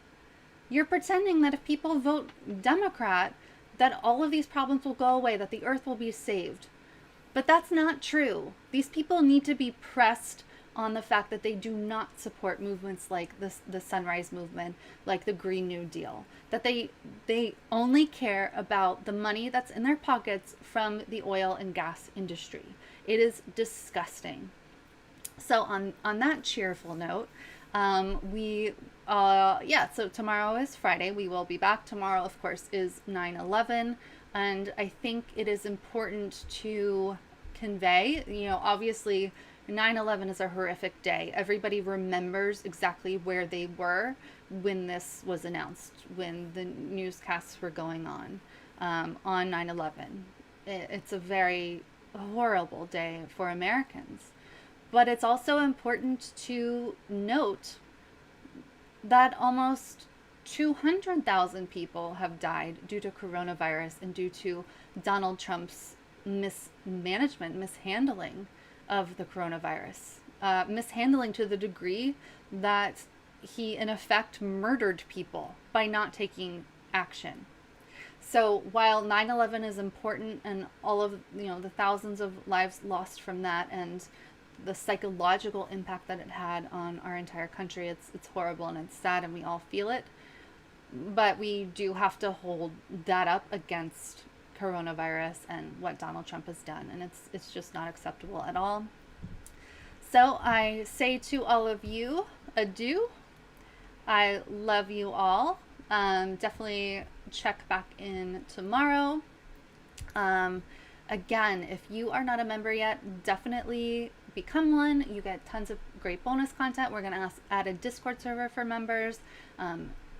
You're pretending that if people vote Democrat, that all of these problems will go away, that the earth will be saved. But that's not true. These people need to be pressed on the fact that they do not support movements like the Sunrise Movement, like the Green New Deal, that they only care about the money that's in their pockets from the oil and gas industry. It is disgusting. So on that cheerful note, so tomorrow is Friday. We will be back. Tomorrow, of course, is 9/11. And I think it is important to convey, obviously 9/11 is a horrific day. Everybody remembers exactly where they were when this was announced, when the newscasts were going on 9/11. It's a very horrible day for Americans. But it's also important to note that almost 200,000 people have died due to coronavirus and due to Donald Trump's mishandling of the coronavirus. Mishandling to the degree that he, in effect, murdered people by not taking action. So while 9/11 is important and all of the thousands of lives lost from that and the psychological impact that it had on our entire country, it's horrible and it's sad and we all feel it. But we do have to hold that up against coronavirus and what Donald Trump has done, and it's just not acceptable at all. So I say to all of you, adieu. I love you all. Definitely check back in tomorrow. Again, if you are not a member yet, definitely become one. You get tons of great bonus content. We're going to add a Discord server for members,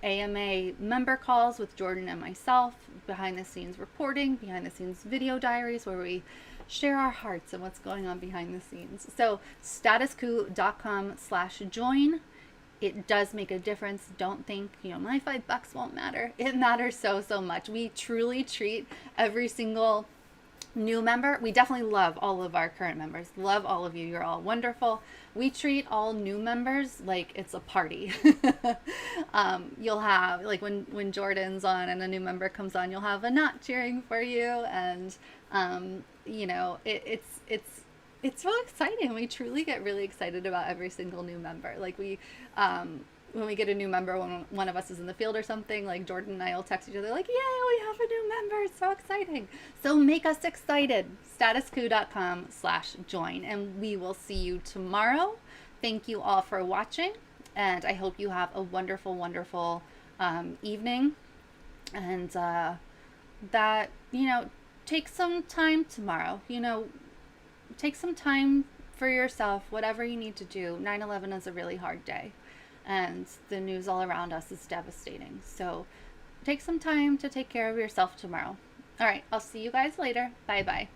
AMA member calls with Jordan and myself, behind the scenes reporting, behind the scenes video diaries where we share our hearts and what's going on behind the scenes. So statuscoup.com/join. It does make a difference. Don't think, my $5 won't matter. It matters so much. We truly treat every single new member. We definitely love all of our current members. Love all of you. You're all wonderful. We treat all new members like it's a party. You'll have, like, when Jordan's on and a new member comes on, you'll have a knot cheering for you, and it's real exciting. We truly get really excited about every single new member. Like when we get a new member, when one of us is in the field or something, like Jordan and I will text each other like, yay, we have a new member. It's so exciting. So make us excited. statuscoup.com/join, and we will see you tomorrow. Thank you all for watching, and I hope you have a wonderful, wonderful evening, and that, take some time tomorrow, take some time for yourself, whatever you need to do. 9/11 is a really hard day, and the news all around us is devastating. So take some time to take care of yourself tomorrow. All right, I'll see you guys later. Bye-bye.